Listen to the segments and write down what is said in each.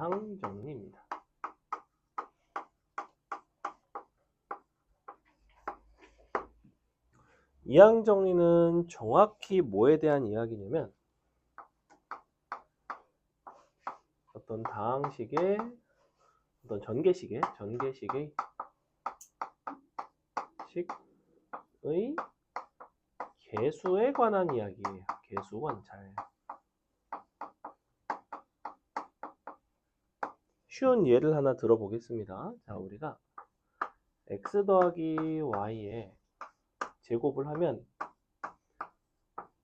이항 정리입니다. 이항 정리는 정확히 뭐에 대한 이야기냐면 어떤 다항식의 어떤 전개식의 개수에 관한 이야기예요. 개수 관찰. 쉬운 예를 하나 들어보겠습니다. 자, 우리가 x 더하기 y에 제곱을 하면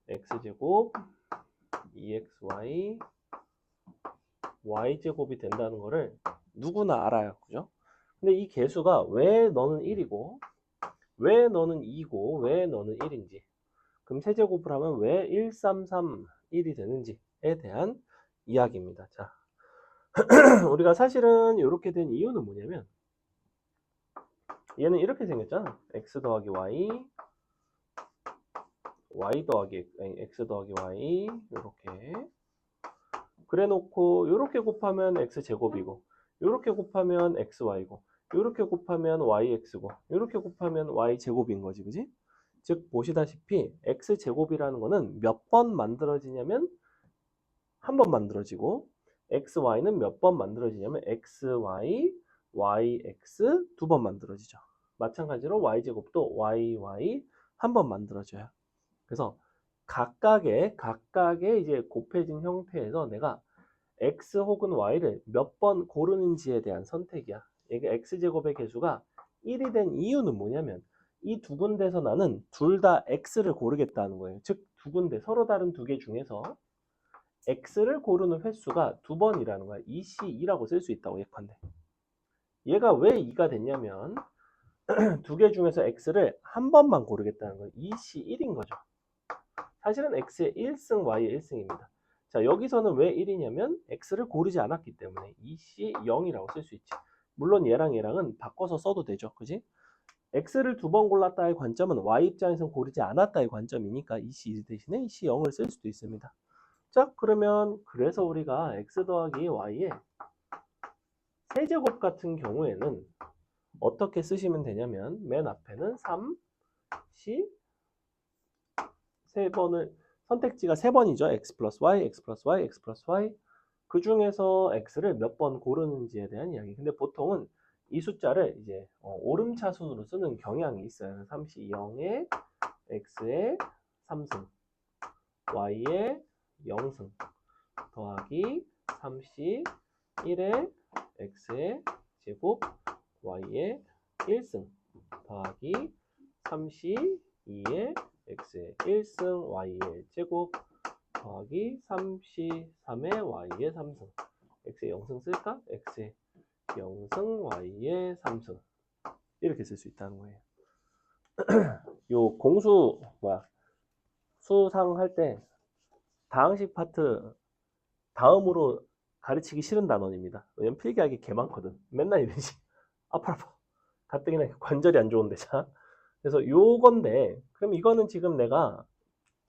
x제곱 2xy y제곱이 된다는 거를 누구나 알아요. 그죠? 근데 이 개수가 왜 너는 1이고 왜 너는 2고 왜 너는 1인지, 그럼 세제곱을 하면 왜 1, 3, 3, 1이 되는지에 대한 이야기입니다. 자, 우리가 사실은 이렇게 된 이유는 뭐냐면 얘는 이렇게 생겼잖아. x 더하기 y, x 더하기 y 이렇게 그래 놓고 이렇게 곱하면 x제곱이고 이렇게 곱하면 xy고 이렇게 곱하면 yx고 이렇게 곱하면 y제곱인 거지. 그지? 즉 보시다시피 x제곱이라는 거는 몇 번 만들어지냐면 한 번 만들어지고 xy는 몇 번 만들어지냐면 xy, yx 두 번 만들어지죠. 마찬가지로 y제곱도 yy 한 번 만들어져요. 그래서 각각의 이제 곱해진 형태에서 내가 x 혹은 y를 몇 번 고르는지에 대한 선택이야. 이게 x제곱의 개수가 1이 된 이유는 뭐냐면 이 두 군데서 나는 둘 다 x를 고르겠다는 거예요. 즉 두 군데 서로 다른 두 개 중에서 x를 고르는 횟수가 두 번이라는 거야. 2c2라고 쓸 수 있다고 예컨대. 얘가 왜 2가 됐냐면 두 개 중에서 x를 한 번만 고르겠다는 거예요. 2c1인 거죠. 사실은 x의 1승, y의 1승입니다. 자, 여기서는 왜 1이냐면 x를 고르지 않았기 때문에 2c0이라고 쓸 수 있지. 물론 얘랑은 바꿔서 써도 되죠. 그지? x를 두 번 골랐다의 관점은 y 입장에서는 고르지 않았다의 관점이니까 2c1 대신에 2c0을 쓸 수도 있습니다. 자, 그러면 그래서 우리가 x 더하기 y의 세제곱 같은 경우에는 어떻게 쓰시면 되냐면 맨 앞에는 3, c 세 번을 선택지가 세 번이죠. x 플러스 y, x 플러스 y, x 플러스 y. 그 중에서 x를 몇 번 고르는지에 대한 이야기. 근데 보통은 이 숫자를 이제 오름차순으로 쓰는 경향이 있어요. 3c 0에 x의 3승, y의 0승 더하기 3c 1에 x의 제곱, y의 1승 더하기 3c 2의 x의 1승, y의 제곱 더하기 3c 3의 y의 3승. x의 0승 쓸까? x의 0승, y의 3승. 이렇게 쓸 수 있다는 거예요. 요 공수 수상할 때 다항식 파트 다음으로 가르치기 싫은 단원입니다. 왜냐면 필기하기 개 많거든. 맨날 이런 식. 아파. 가뜩이나 관절이 안 좋은데. 자. 그래서 요건데, 그럼 이거는 지금 내가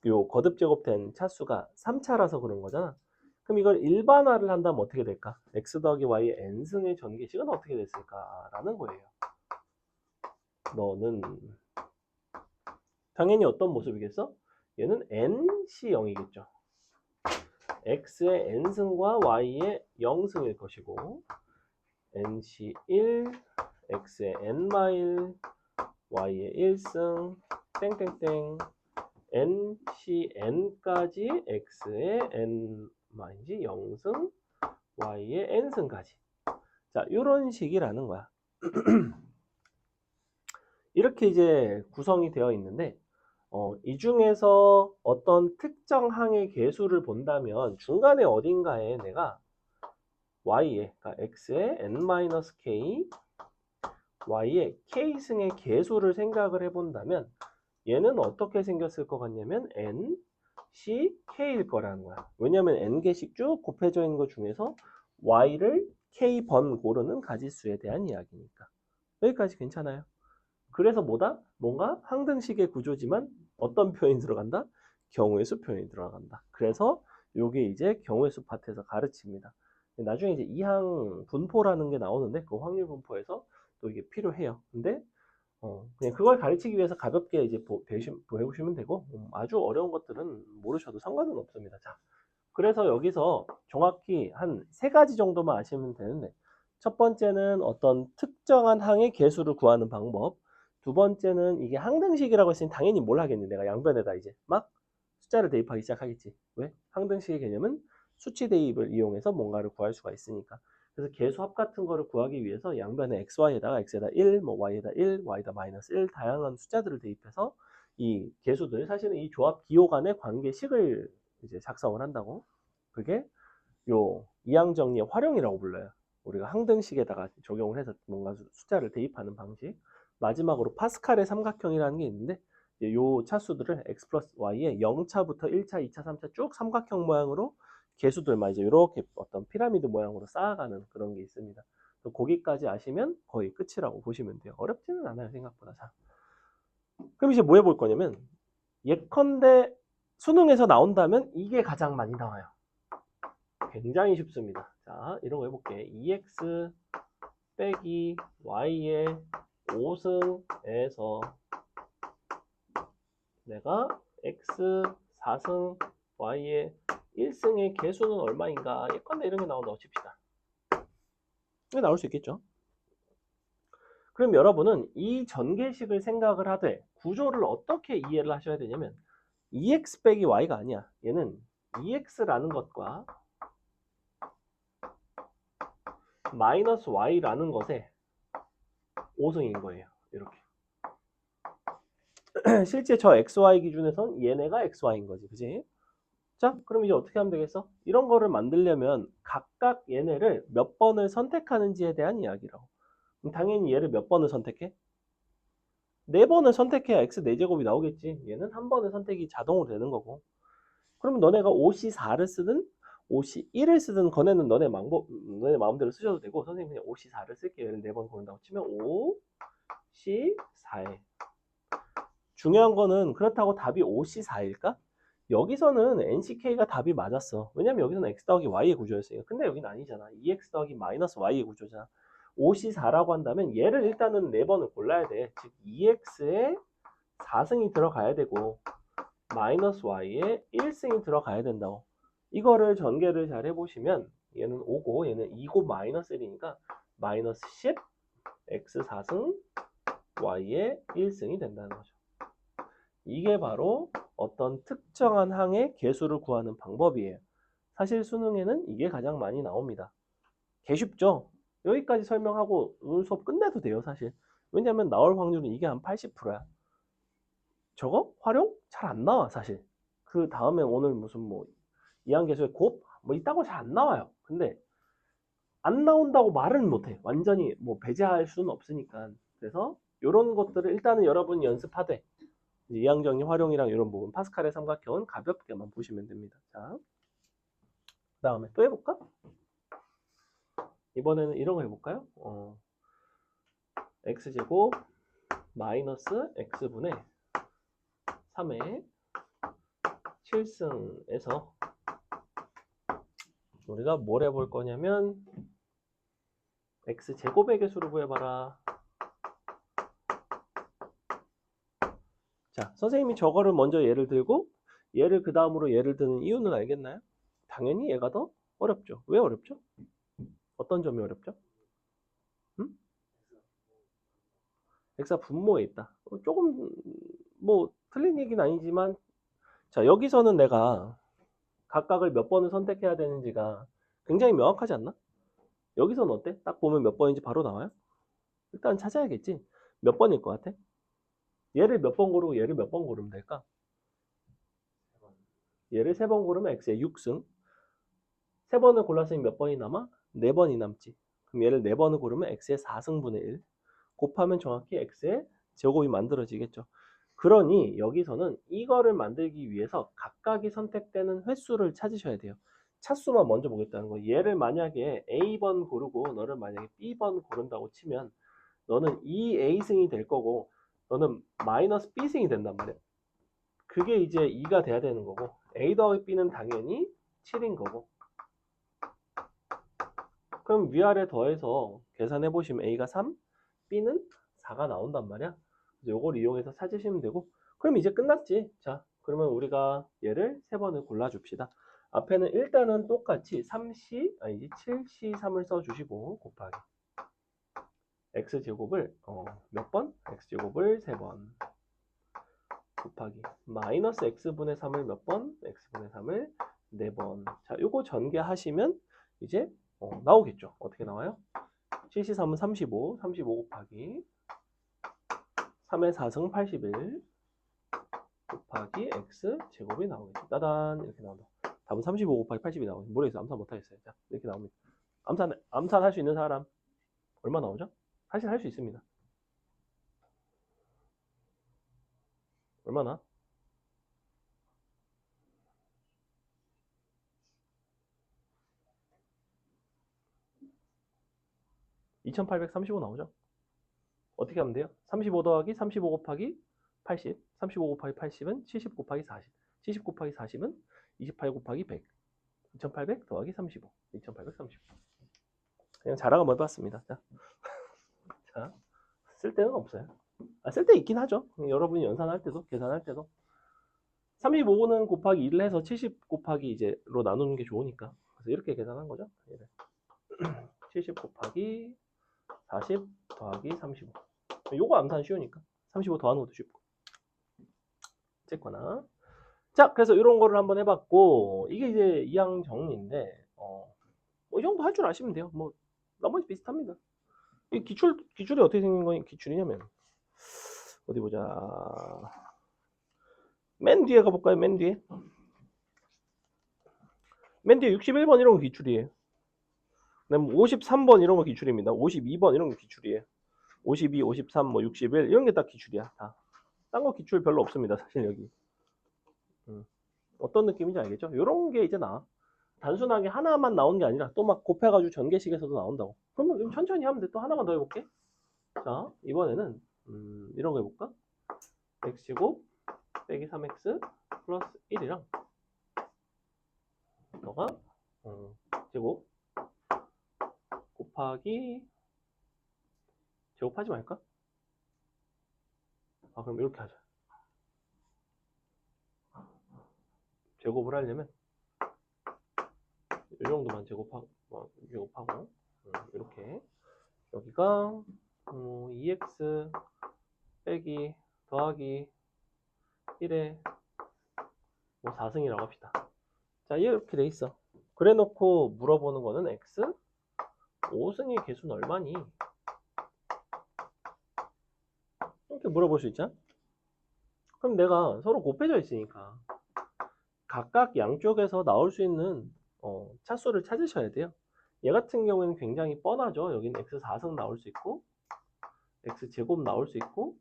요 거듭 제곱된 차수가 3차라서 그런 거잖아. 그럼 이걸 일반화를 한다면 어떻게 될까? x 더하기 y의 n승의 전개식은 어떻게 됐을까라는 거예요. 너는 당연히 어떤 모습이겠어? 얘는 nc0이겠죠. x의 n승과 y의 0승일 것이고 nc1, x의 n-1, y의 1승, 땡땡땡 ncn까지 x의 n-0승, y의 n승까지. 자, 이런 식이라는 거야. 이렇게 이제 구성이 되어 있는데 이 중에서 어떤 특정 항의 개수를 본다면 중간에 어딘가에 내가 y의, 그러니까 x의 n-k, y의 k승의 개수를 생각을 해본다면 얘는 어떻게 생겼을 것 같냐면 n, c, k일 거라는 거야. 왜냐면 n개씩 쭉 곱해져 있는 것 중에서 y를 k번 고르는 가지수에 대한 이야기니까. 여기까지 괜찮아요. 그래서 뭔가 항등식의 구조지만 어떤 표현이 들어간다? 경우의 수 표현이 들어간다. 그래서 요게 이제 경우의 수 파트에서 가르칩니다. 나중에 이제 이항 분포라는 게 나오는데 그 확률 분포에서 또 이게 필요해요. 근데 그냥 그걸 가르치기 위해서 가볍게 이제 배우시면 되고 아주 어려운 것들은 모르셔도 상관은 없습니다. 자, 그래서 여기서 정확히 한 3가지 정도만 아시면 되는데 첫 번째는 어떤 특정한 항의 개수를 구하는 방법, 두 번째는 이게 항등식이라고 했으니 당연히 뭘 하겠니? 내가 양변에다 이제 막 숫자를 대입하기 시작하겠지. 왜? 항등식의 개념은 수치 대입을 이용해서 뭔가를 구할 수가 있으니까. 그래서 개수합 같은 거를 구하기 위해서 양변에 xy에다가 x에다 1, 뭐 y에다 1, y에다 마이너스 1 다양한 숫자들을 대입해서 이 개수들 사실은 이 조합 기호 간의 관계식을 이제 작성을 한다고. 그게 요 이항정리의 활용이라고 불러요. 우리가 항등식에다가 적용을 해서 뭔가 숫자를 대입하는 방식. 마지막으로 파스칼의 삼각형이라는 게 있는데 요 차수들을 x 플러스 y의 0차부터 1차, 2차, 3차 쭉 삼각형 모양으로 개수들만 이제 이렇게 어떤 피라미드 모양으로 쌓아가는 그런 게 있습니다. 거기까지 아시면 거의 끝이라고 보시면 돼요. 어렵지는 않아요, 생각보다. 자, 그럼 이제 뭐 해볼 거냐면 예컨대 수능에서 나온다면 이게 가장 많이 나와요. 굉장히 쉽습니다. 자, 이런 거 해볼게. 2x 빼기 y의 5승에서 내가 x 4승 y의 1승의 개수는 얼마인가? 예컨대 이런 게 나온다고 칩시다. 이게 나올 수 있겠죠? 그럼 여러분은 이 전개식을 생각을 하되 구조를 어떻게 이해를 하셔야 되냐면 2x 빼기 y가 아니야. 얘는 2x라는 것과 마이너스 y라는 것에 5승인 거예요. 이렇게. 실제 저 xy 기준에선 얘네가 xy인 거지. 그지? 자, 그럼 이제 어떻게 하면 되겠어? 이런 거를 만들려면 각각 얘네를 몇 번을 선택하는지에 대한 이야기라고. 그럼 당연히 얘를 몇 번을 선택해? 4번을 선택해야 x 4제곱이 나오겠지. 얘는 한 번의 선택이 자동으로 되는 거고. 그러면 너네가 5C4를 쓰든 5C1을 쓰든 거네는 너네 마음대로 쓰셔도 되고 선생님 그냥 5C4를 쓸게요. 얘를 4번 고른다고 치면 5C4에 중요한 거는 그렇다고 답이 5C4일까? 여기서는 NCK가 답이 맞았어. 왜냐면 여기서는 x 더하기 y의 구조였으니까. 근데 여기는 아니잖아. 2x 더하기 마이너스 y의 구조잖아. 5C4라고 한다면 얘를 일단은 4번을 골라야 돼. 즉 2x에 4승이 들어가야 되고 마이너스 y에 1승이 들어가야 된다고. 이거를 전개를 잘 해보시면 얘는 5고 얘는 2고 마이너스 1이니까 마이너스 10 x 4승 y에 1승이 된다는 거죠. 이게 바로 어떤 특정한 항의 개수를 구하는 방법이에요. 사실 수능에는 이게 가장 많이 나옵니다. 개 쉽죠? 여기까지 설명하고 오늘 수업 끝내도 돼요, 사실. 왜냐면 나올 확률은 이게 한 80%야. 저거 활용 잘 안 나와, 사실. 그 다음에 오늘 무슨 뭐 이항계수의 곱? 뭐 이따고 잘 안 나와요. 근데 안 나온다고 말은 못해. 완전히 뭐 배제할 수는 없으니까. 그래서 이런 것들을 일단은 여러분이 연습하되 이항정리 활용이랑 이런 부분 파스칼의 삼각형은 가볍게만 보시면 됩니다. 자, 그 다음에 또 해볼까? 이번에는 이런 거 해볼까요? x제곱 마이너스 x분의 3의 7승에서 우리가 뭘 해볼 거냐면 x제곱의 개수를 구해봐라. 자, 선생님이 저거를 먼저 예를 들고 얘를 그 다음으로 예를 드는 이유는 알겠나요? 당연히 얘가 더 어렵죠. 왜 어렵죠? 어떤 점이 어렵죠? x가 분모에 있다. 조금 뭐 틀린 얘기는 아니지만 자, 여기서는 내가 각각을 몇 번을 선택해야 되는지가 굉장히 명확하지 않나? 여기서는 어때? 딱 보면 몇 번인지 바로 나와요? 일단 찾아야겠지. 몇 번일 것 같아? 얘를 몇 번 고르고 얘를 몇 번 고르면 될까? 얘를 3번 고르면 x의 6승. 3번을 골랐으니 몇 번이 남아? 4번이 남지. 그럼 얘를 4번을 고르면 x의 4승분의 1. 곱하면 정확히 x의 제곱이 만들어지겠죠. 그러니 여기서는 이거를 만들기 위해서 각각이 선택되는 횟수를 찾으셔야 돼요. 차수만 먼저 보겠다는 거. 얘를 만약에 A번 고르고 너를 만약에 B번 고른다고 치면 너는 2A승이 될 거고 너는 마이너스 B승이 된단 말이야. 그게 이제 2가 돼야 되는 거고 A 더하기 B는 당연히 7인 거고 그럼 위아래 더해서 계산해 보시면 A가 3, B는 4가 나온단 말이야. 요걸 이용해서 찾으시면 되고, 그럼 이제 끝났지. 자, 그러면 우리가 얘를 3번을 골라줍시다. 앞에는 일단은 똑같이 7C3을 써주시고 곱하기 x제곱을 몇 번? x제곱을 3번 곱하기 마이너스 x분의 3을 몇 번? x분의 3을 4번. 자, 요거 전개하시면 이제 나오겠죠. 어떻게 나와요? 7C3은 35 곱하기 3의 4승 81 곱하기 x제곱이 나오겠죠. 따단 이렇게 나온다. 답은 35 곱하기 80이 나오죠. 모르겠어요. 암산 못하겠어요. 자, 이렇게 나옵니다. 암산할 수 있는 사람 얼마 나오죠? 사실 할 수 있습니다. 얼마나? 2835 나오죠? 어떻게 하면 돼요? 35 더하기 35 곱하기 80, 35 곱하기 80은 70 곱하기 40, 70 곱하기 40은 28 곱하기 100, 2800 더하기 35, 2835. 그냥 자랑 한번 해봤습니다. 자, 쓸 때는 없어요. 쓸 때 있긴 하죠. 여러분이 연산할 때도, 계산할 때도. 35는 곱하기 1을 해서 70 곱하기 이제로 나누는 게 좋으니까. 그래서 이렇게 계산한 거죠. 70 곱하기 40 더하기 35. 요거 암산 쉬우니까 35 더하는 것도 쉽고. 어쨌거나. 자, 그래서 이런 거를 한번 해봤고, 이게 이제 이항 정리인데, 이 정도 할 줄 아시면 돼요. 뭐 나머지 비슷합니다. 이 기출이 어떻게 생긴 거 기출이냐면, 어디 보자. 맨 뒤에 가볼까요? 맨 뒤에 61번 이런 거 기출이에요. 그다음 53번 이런 거 기출입니다. 52번 이런 거 기출이에요. 52, 53, 뭐 61 이런 게 딱 기출이야. 다. 딴 거 기출 별로 없습니다. 사실 여기. 어떤 느낌인지 알겠죠? 이런 게 이제 나와. 단순하게 하나만 나오는 게 아니라 또 막 곱해가지고 전개식에서도 나온다고. 그러면 천천히 하면 돼. 또 하나만 더 해볼게. 자, 이번에는 이런 거 해볼까? x제곱 빼기 3x 플러스 1이랑 너가 제곱 곱하기 제곱하지 말까? 그럼 이렇게 하자. 제곱을 하려면 이 정도만 제곱하고 이렇게 여기가 2x 빼기 더하기 1에 뭐 4승이라고 합시다. 자, 이렇게 돼 있어. 그래 놓고 물어보는 거는 x 5승의 개수는 얼마니? 이렇게 물어볼 수 있잖아. 그럼 내가 서로 곱해져 있으니까 각각 양쪽에서 나올 수 있는 차수를 찾으셔야 돼요. 얘 같은 경우에는 굉장히 뻔하죠. 여기는 x 4승 나올 수 있고 x 제곱 나올 수 있고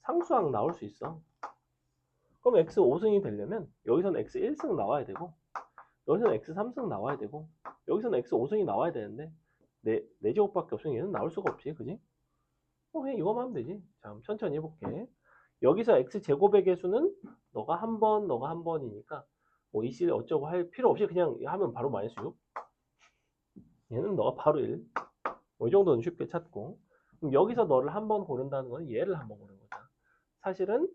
상수항 나올 수 있어. 그럼 x 5승이 되려면 여기서는 x 1승 나와야 되고 여기서는 x 3승 나와야 되고 여기서는 x 5승이 나와야 되는데 4제곱밖에 없으니 얘는 나올 수가 없지. 그지? 그냥 이거만 하면 되지. 자, 천천히 해볼게. 여기서 x제곱의 개수는 너가 한 번, 너가 한 번이니까 뭐 이씨 어쩌고 할 필요 없이 그냥 하면 바로 마이너스 6. 얘는 너가 바로 1. 이 정도는 쉽게 찾고. 그럼 여기서 너를 한 번 고른다는 건 얘를 한 번 고르는 거다. 사실은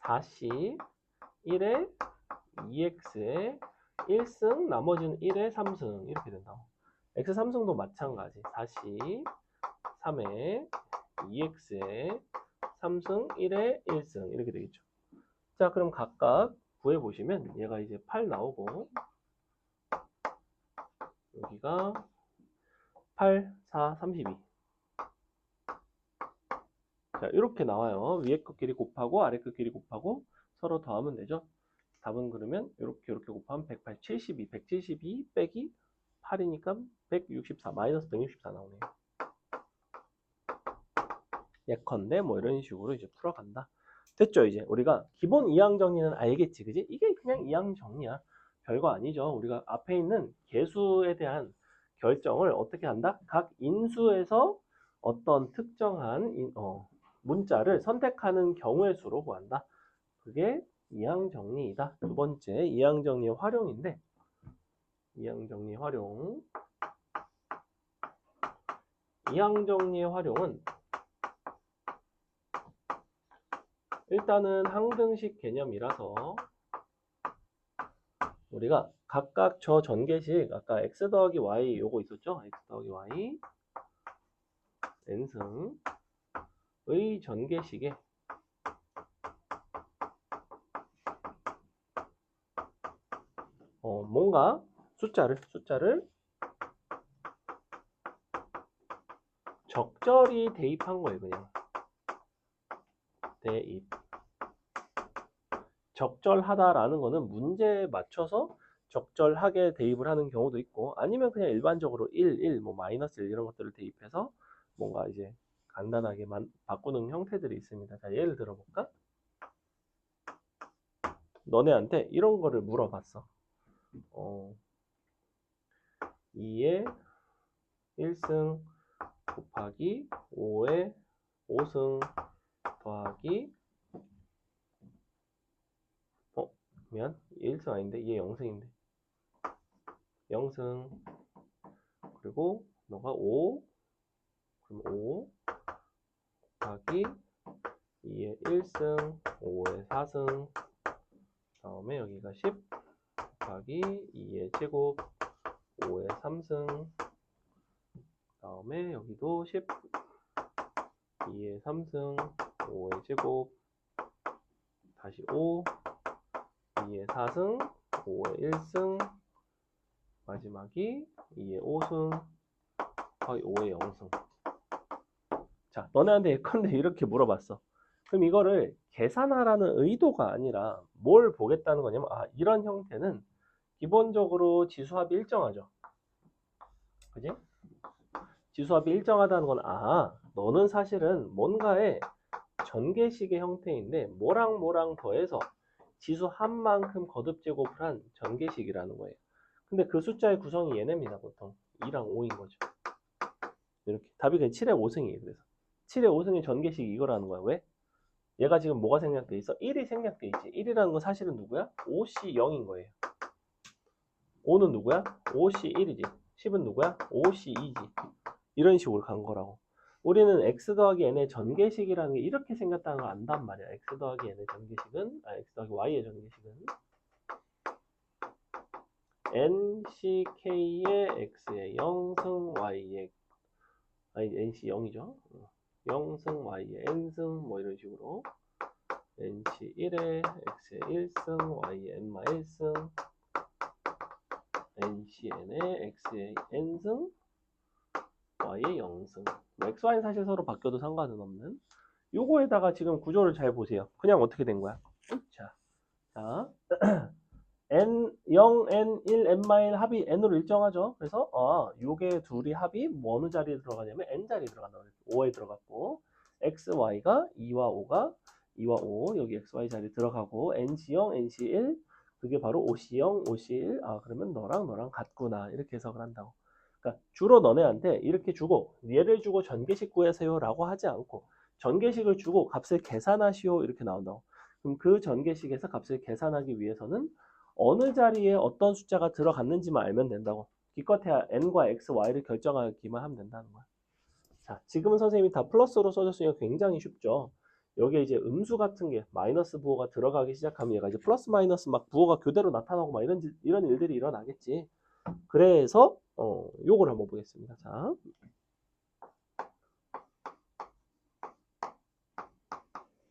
4C 1에 2X에 1승, 나머지는 1에 3승 이렇게 된다. X 3승도 마찬가지. 4C 3에 2X에 3승, 1에 1승 이렇게 되겠죠. 자, 그럼 각각 구해보시면 얘가 이제 8 나오고 여기가 8, 4, 32. 자, 이렇게 나와요. 위에 것끼리 곱하고 아래 것끼리 곱하고 서로 더하면 되죠. 답은 그러면 이렇게 곱하면 108, 72, 172 빼기 8이니까 164, 마이너스 164 나오네요. 예컨대 뭐 이런 식으로 이제 풀어간다. 됐죠? 이제 우리가 기본 이항 정리는 알겠지, 그지? 이게 그냥 이항 정리야. 별거 아니죠. 우리가 앞에 있는 개수에 대한 결정을 어떻게 한다? 각 인수에서 어떤 특정한 문자를 선택하는 경우의 수로 구한다. 그게 이항 정리이다. 두 번째 이항 정리의 활용인데, 이항 정리 활용. 이항 정리의 활용은 일단은 항등식 개념이라서 우리가 각각 저 전개식 아까 x 더하기 y 요거 있었죠? x 더하기 y n승의 전개식에 뭔가 숫자를 적절히 대입한 거예요. 그냥 대입. 적절하다라는 거는 문제에 맞춰서 적절하게 대입을 하는 경우도 있고, 아니면 그냥 일반적으로 1, 뭐 마이너스 1 이런 것들을 대입해서 뭔가 이제 간단하게 바꾸는 형태들이 있습니다. 자, 예를 들어볼까? 너네한테 이런 거를 물어봤어. 2의 1승 곱하기 5의 5승 더하기 미안 1승 아닌데 얘 0승인데 0승 그리고 너가 5 그럼 5 곱하기 2의 1승 5의 4승 다음에 여기가 10 곱하기 2의 제곱 5의 3승 다음에 여기도 10 2의 3승 5의 제곱 다시 5 2의 4승 5의 1승 마지막이 2의 5승 거의 5의 0승. 자, 너네한테 예컨대 이렇게 물어봤어. 그럼 이거를 계산하라는 의도가 아니라 뭘 보겠다는 거냐면 이런 형태는 기본적으로 지수합이 일정하죠. 그지? 지수합이 일정하다는 건 너는 사실은 뭔가의 전개식의 형태인데 뭐랑 더해서 지수합만큼 거듭제곱을 한 전개식이라는 거예요. 근데 그 숫자의 구성이 얘네입니다. 보통 2랑 5인 거죠. 이렇게 답이 그냥 7의 5승이에요. 그래서 7의 5승의 전개식이 이거라는 거야. 왜? 얘가 지금 뭐가 생략돼 있어? 1이 생략돼 있지. 1이라는 건 사실은 누구야? 5C 0인 거예요. 5는 누구야? 5C 1이지. 10은 누구야? 5C 2지. 이런 식으로 간 거라고. 우리는 x 더하기 n의 전개식이라는 게 이렇게 생겼다는 걸 안단 말이야. x 더하기 n의 전개식은 x 더하기 y의 전개식은 nck의 x의 0승 y의 nc 0이죠. 0승 y의 n승 뭐 이런 식으로 nc 1의 x의 1승 y의 n마 1승 nc n의 x의 n승 y의 0승 x, y는 사실 서로 바뀌어도 상관은 없는 요거에다가 지금 구조를 잘 보세요. 그냥 어떻게 된 거야? 자 n 0, n 1, n-1 합이 n으로 일정하죠. 그래서 요게 둘이 합이 어느 자리에 들어가냐면 n 자리에 들어간다. 5에 들어갔고 x, y가 2와 5가 2와 5 여기 x, y 자리에 들어가고 nc0, nc1 그게 바로 5c0,5c1 그러면 너랑 같구나 이렇게 해석을 한다고. 그러니까 주로 너네한테 이렇게 주고 얘를 주고 전개식 구하세요 라고 하지 않고 전개식을 주고 값을 계산하시오 이렇게 나온다고. 그럼 그 전개식에서 값을 계산하기 위해서는 어느 자리에 어떤 숫자가 들어갔는지만 알면 된다고. 기껏해야 n과 x, y를 결정하기만 하면 된다는 거야. 자, 지금은 선생님이 다 플러스로 써줬으니까 굉장히 쉽죠. 여기에 이제 음수 같은 게 마이너스 부호가 들어가기 시작하면 얘가 이제 플러스 마이너스 막 부호가 교대로 나타나고 막 이런 일들이 일어나겠지. 그래서 요걸 한번 보겠습니다.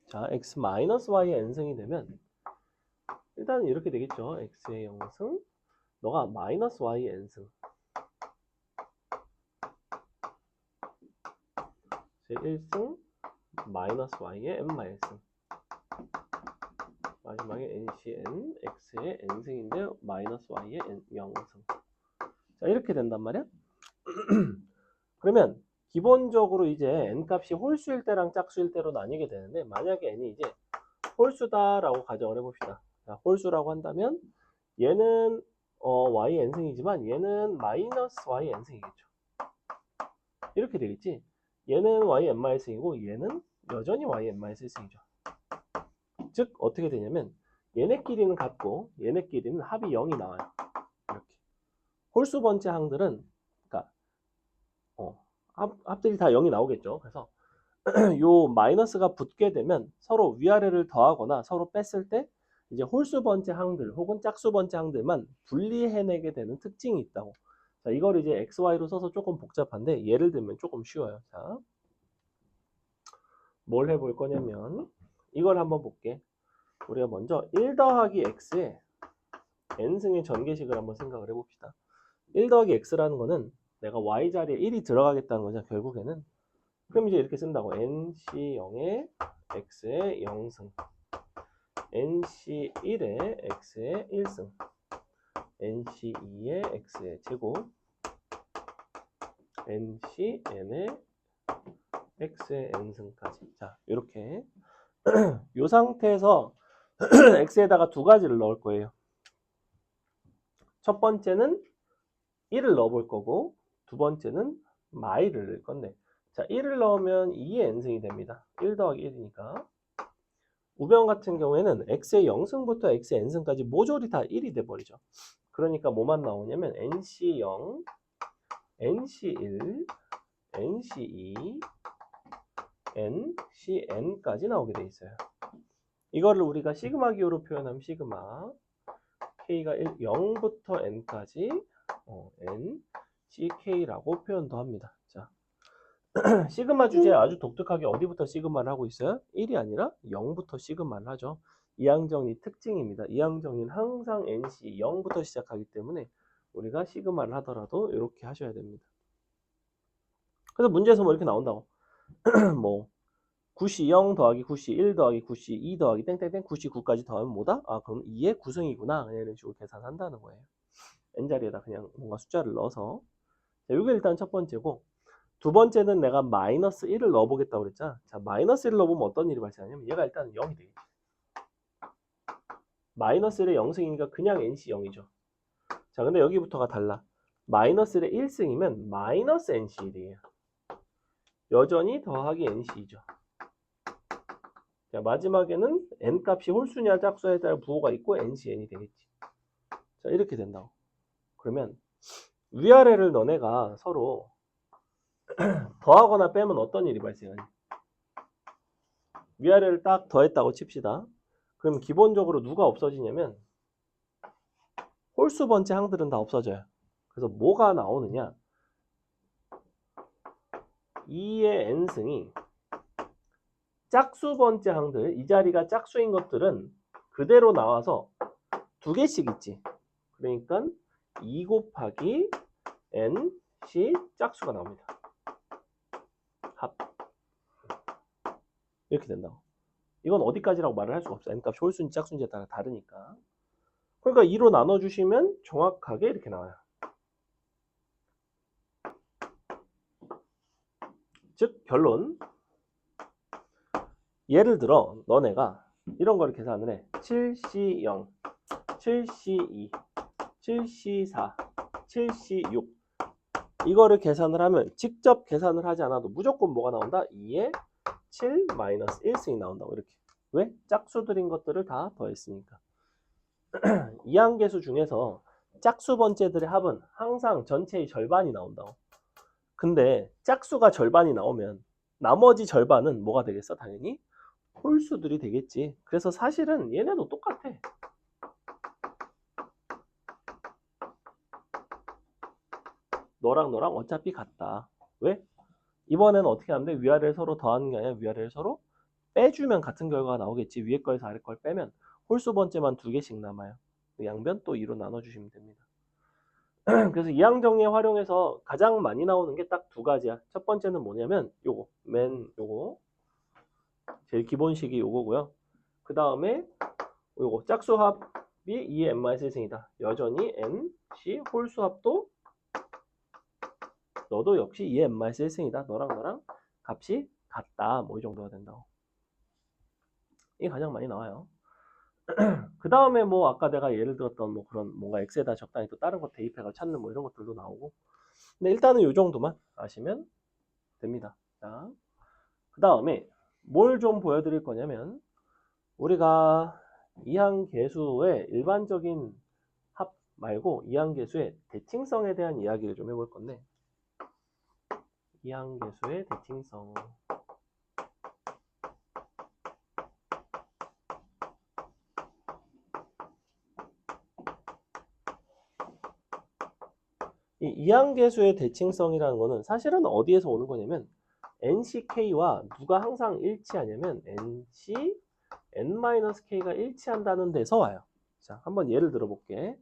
자, x 마이너스 y의 n승이 되면 일단은 이렇게 되겠죠. x의 0승 너가 마이너스 y의 n승 제 1승 마이너스 y의 n-1승 마지막에 ncn x의 n승인데 마이너스 y의 0승 자 이렇게 된단 말이야. 그러면 기본적으로 이제 n값이 홀수일 때랑 짝수일 때로 나뉘게 되는데 만약에 n이 이제 홀수다라고 가정을 해봅시다. 자, 홀수라고 한다면 얘는 y n승이지만 얘는 마이너스 y n승이겠죠. 이렇게 되겠지. 얘는 y n-1승이고 얘는 여전히 y n-1승이죠. 즉 어떻게 되냐면 얘네끼리는 같고 얘네끼리는 합이 0이 나와요. 이렇게 홀수 번째 항들은 그러니까 합들이 다 0이 나오겠죠. 그래서 요 마이너스가 붙게 되면 서로 위아래를 더하거나 서로 뺐을 때 이제 홀수 번째 항들 혹은 짝수 번째 항들만 분리해내게 되는 특징이 있다고. 자, 이걸 이제 XY로 써서 조금 복잡한데 예를 들면 조금 쉬워요. 자, 뭘 해볼 거냐면 이걸 한번 볼게. 우리가 먼저 1 더하기 x에 n승의 전개식을 한번 생각을 해봅시다. 1 더하기 x라는 거는 내가 y 자리에 1이 들어가겠다는 거죠. 결국에는. 그럼 이제 이렇게 쓴다고. nc0에 x의 0승, nc1에 x의 1승, nc2에 x의 제곱, ncn에 x의 n승까지. 자, 이렇게 이 상태에서 x에다가 두 가지를 넣을 거예요. 첫 번째는 1을 넣어볼 거고 두 번째는 마이를 넣을 건데, 자, 1을 넣으면 2의 n승이 됩니다. 1 더하기 1이니까. 우변 같은 경우에는 x의 0승부터 x의 n승까지 모조리 다 1이 돼버리죠. 그러니까 뭐만 나오냐면 nc0, nc1, nc2, ncn까지 나오게 돼 있어요. 이거를 우리가 시그마 기호로 표현하면 시그마 k가 0부터 n까지 n, ck라고 표현도 합니다. 자, 시그마 주제에 아주 독특하게 어디부터 시그마를 하고 있어요? 1이 아니라 0부터 시그마를 하죠. 이항정리 특징입니다. 이항정리는 항상 nc 0부터 시작하기 때문에 우리가 시그마를 하더라도 이렇게 하셔야 됩니다. 그래서 문제에서 뭐 이렇게 나온다고. 뭐 9시 0 더하기 9시 1 더하기 9시 2 더하기 땡땡땡 9시 9까지 더하면 뭐다? 아, 그럼 2의 9승이구나. 이런 식으로 계산한다는 거예요. n자리에다 그냥 뭔가 숫자를 넣어서. 자, 이게 일단 첫 번째고, 두 번째는 내가 마이너스 1을 넣어보겠다고 그랬잖아. 자, 마이너스 1을 넣어보면 어떤 일이 발생하냐면 얘가 일단 0이 되겠지. 마이너스 1의 0승이니까 그냥 nc 0이죠. 자, 근데 여기부터가 달라. 마이너스 1의 1승이면 마이너스 nc1이에요. 여전히 더하기 nc이죠. 자, 마지막에는 n 값이 홀수냐 짝수냐에 따라 부호가 있고 ncn이 되겠지. 자, 이렇게 된다고. 그러면 위아래를 너네가 서로 더하거나 빼면 어떤 일이 발생하니? 위아래를 딱 더했다고 칩시다. 그럼 기본적으로 누가 없어지냐면 홀수 번째 항들은 다 없어져요. 그래서 뭐가 나오느냐? 2의 n승이 짝수 번째 항들, 이 자리가 짝수인 것들은 그대로 나와서 두 개씩 있지. 그러니까 2 곱하기 nc 짝수가 나옵니다. 합. 이렇게 된다고. 이건 어디까지라고 말을 할 수가 없어. n값이 홀수인지 짝수인지에 따라 다르니까. 그러니까 2로 나눠주시면 정확하게 이렇게 나와요. 즉 결론, 예를 들어 너네가 이런 거를 계산을 해. 7C0, 7C2, 7C4, 7C6 이거를 계산을 하면 직접 계산을 하지 않아도 무조건 뭐가 나온다? 2에 7 마이너스 1승이 나온다고. 이렇게. 왜? 짝수들인 것들을 다 더했으니까. 이항계수 중에서 짝수 번째들의 합은 항상 전체의 절반이 나온다고. 근데 짝수가 절반이 나오면 나머지 절반은 뭐가 되겠어? 당연히 홀수들이 되겠지. 그래서 사실은 얘네도 똑같아. 너랑 너랑 어차피 같다. 왜? 이번에는 어떻게 하는데 위아래를 서로 더하는 게 아니라 위아래를 서로 빼주면 같은 결과가 나오겠지. 위에 거에서 아래 걸 빼면 홀수 번째만 두 개씩 남아요. 양변 또 2로 나눠주시면 됩니다. 그래서 이항정리 활용해서 가장 많이 나오는 게 딱 두 가지야. 첫 번째는 뭐냐면 요거 요거 제일 기본식이 요거고요. 그 다음에 요거 짝수합이 2의 n-1승이다. 여전히 n, c 홀수합도 너도 역시 2의 n-1승이다. 너랑 너랑 값이 같다. 뭐 이 정도가 된다고. 이게 가장 많이 나와요. 그 다음에 뭐 아까 내가 예를 들었던 뭐 그런 뭔가 x에다 적당히 또 다른 거 대입해서 찾는 뭐 이런 것들도 나오고. 근데 일단은 요 정도만 아시면 됩니다. 자, 그 다음에 뭘 좀 보여드릴 거냐면 우리가 이항계수의 일반적인 합 말고 이항계수의 대칭성에 대한 이야기를 좀 해볼 건데, 이항계수의 대칭성. 이 이항계수의 대칭성이라는 거는 사실은 어디에서 오는 거냐면 NCK와 누가 항상 일치하냐면 NC N-K가 일치한다는 데서 와요. 자, 한번 예를 들어볼게.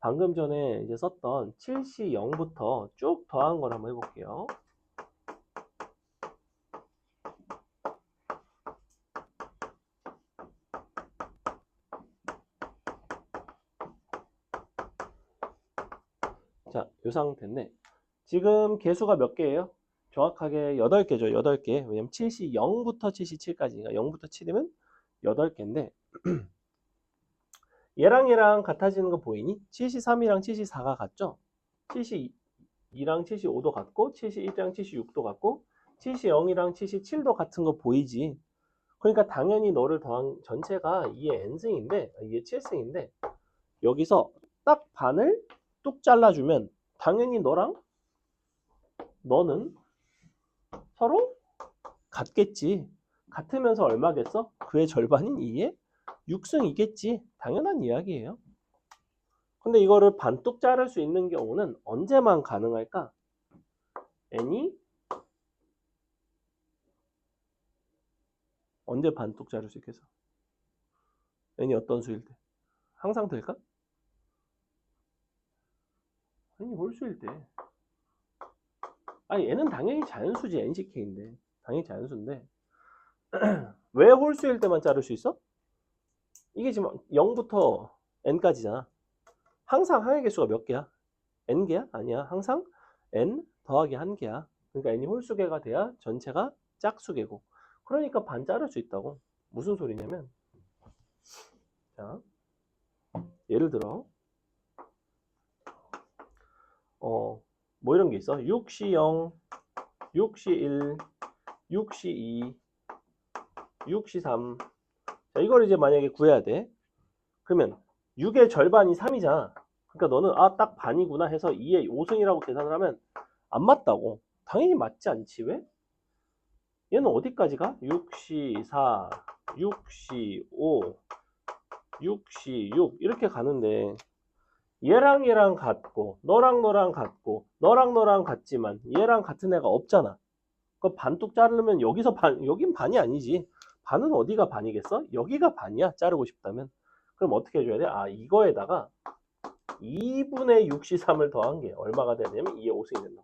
방금 전에 이제 썼던 7C 0부터 쭉 더한 걸 한번 해볼게요. 자, 이 상태인데 지금 개수가 몇 개예요? 정확하게 8개죠. 8개. 왜냐면 7C 0부터 7C 7까지니까 0부터 7이면 8개인데 얘랑 같아지는 거 보이니? 7C3이랑 7C4가 같죠? 7C2랑 7C5도 같고 7C1이랑 7C6도 같고 7C0이랑 7C7도 같은 거 보이지? 그러니까 당연히 너를 더한 전체가 2의 n승인데 2의 7승인데 여기서 딱 반을 뚝 잘라주면 당연히 너는 서로 같겠지. 같으면서 얼마겠어? 그의 절반인 2의 6승이겠지. 당연한 이야기예요. 근데 이거를 반뚝 자를 수 있는 경우는 언제만 가능할까? n이 언제 반뚝 자를 수 있겠어? n이 어떤 수일 때? 항상 될까? n이 홀수일 때. 아니 n은 당연히 자연수지. NCK인데 당연히 자연수인데 왜 홀수일 때만 자를 수 있어? 이게 지금 0부터 n까지잖아. 항상 항의 개수가 몇 개야? n개야? 아니야. 항상 n 더하기 1개야. 그러니까 n이 홀수개가 돼야 전체가 짝수개고. 그러니까 반 자를 수 있다고. 무슨 소리냐면 자, 예를 들어 뭐 이런 게 있어. 6C 0, 6C 1, 6C 2, 6C 3. 자, 이걸 이제 만약에 구해야 돼. 그러면 6의 절반이 3이잖아. 그러니까 너는 딱 반이구나 해서 2의 5승이라고 계산을 하면 안 맞다고. 당연히 맞지 않지. 왜? 얘는 어디까지 가? 6C 4, 6C 5, 6C 6 이렇게 가는데 얘랑 같고 너랑 같고 너랑 같지만 얘랑 같은 애가 없잖아. 그 반뚝 자르면 여기서 여긴 반이 아니지. 반은 어디가 반이겠어? 여기가 반이야. 자르고 싶다면. 그럼 어떻게 해줘야 돼? 이거에다가 2분의 6C3을 더한 게 얼마가 되냐면 2의 5승이 된다.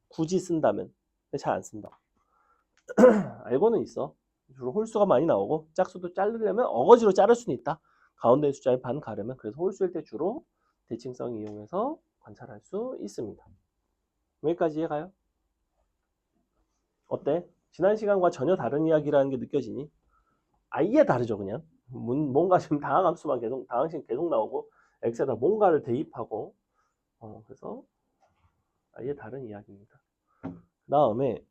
굳이 쓴다면. 근데 잘 안 쓴다. 알고는 있어. 주로 홀수가 많이 나오고 짝수도 자르려면 어거지로 자를 수는 있다. 가운데 숫자의 반 가르면. 그래서 홀수일 때 주로 대칭성 이용해서 관찰할 수 있습니다. 여기까지 이해가요? 어때? 지난 시간과 전혀 다른 이야기라는 게 느껴지니? 아예 다르죠, 그냥. 뭔가 지금 다항식 계속 나오고, x에다 뭔가를 대입하고, 그래서 아예 다른 이야기입니다. 그 다음에,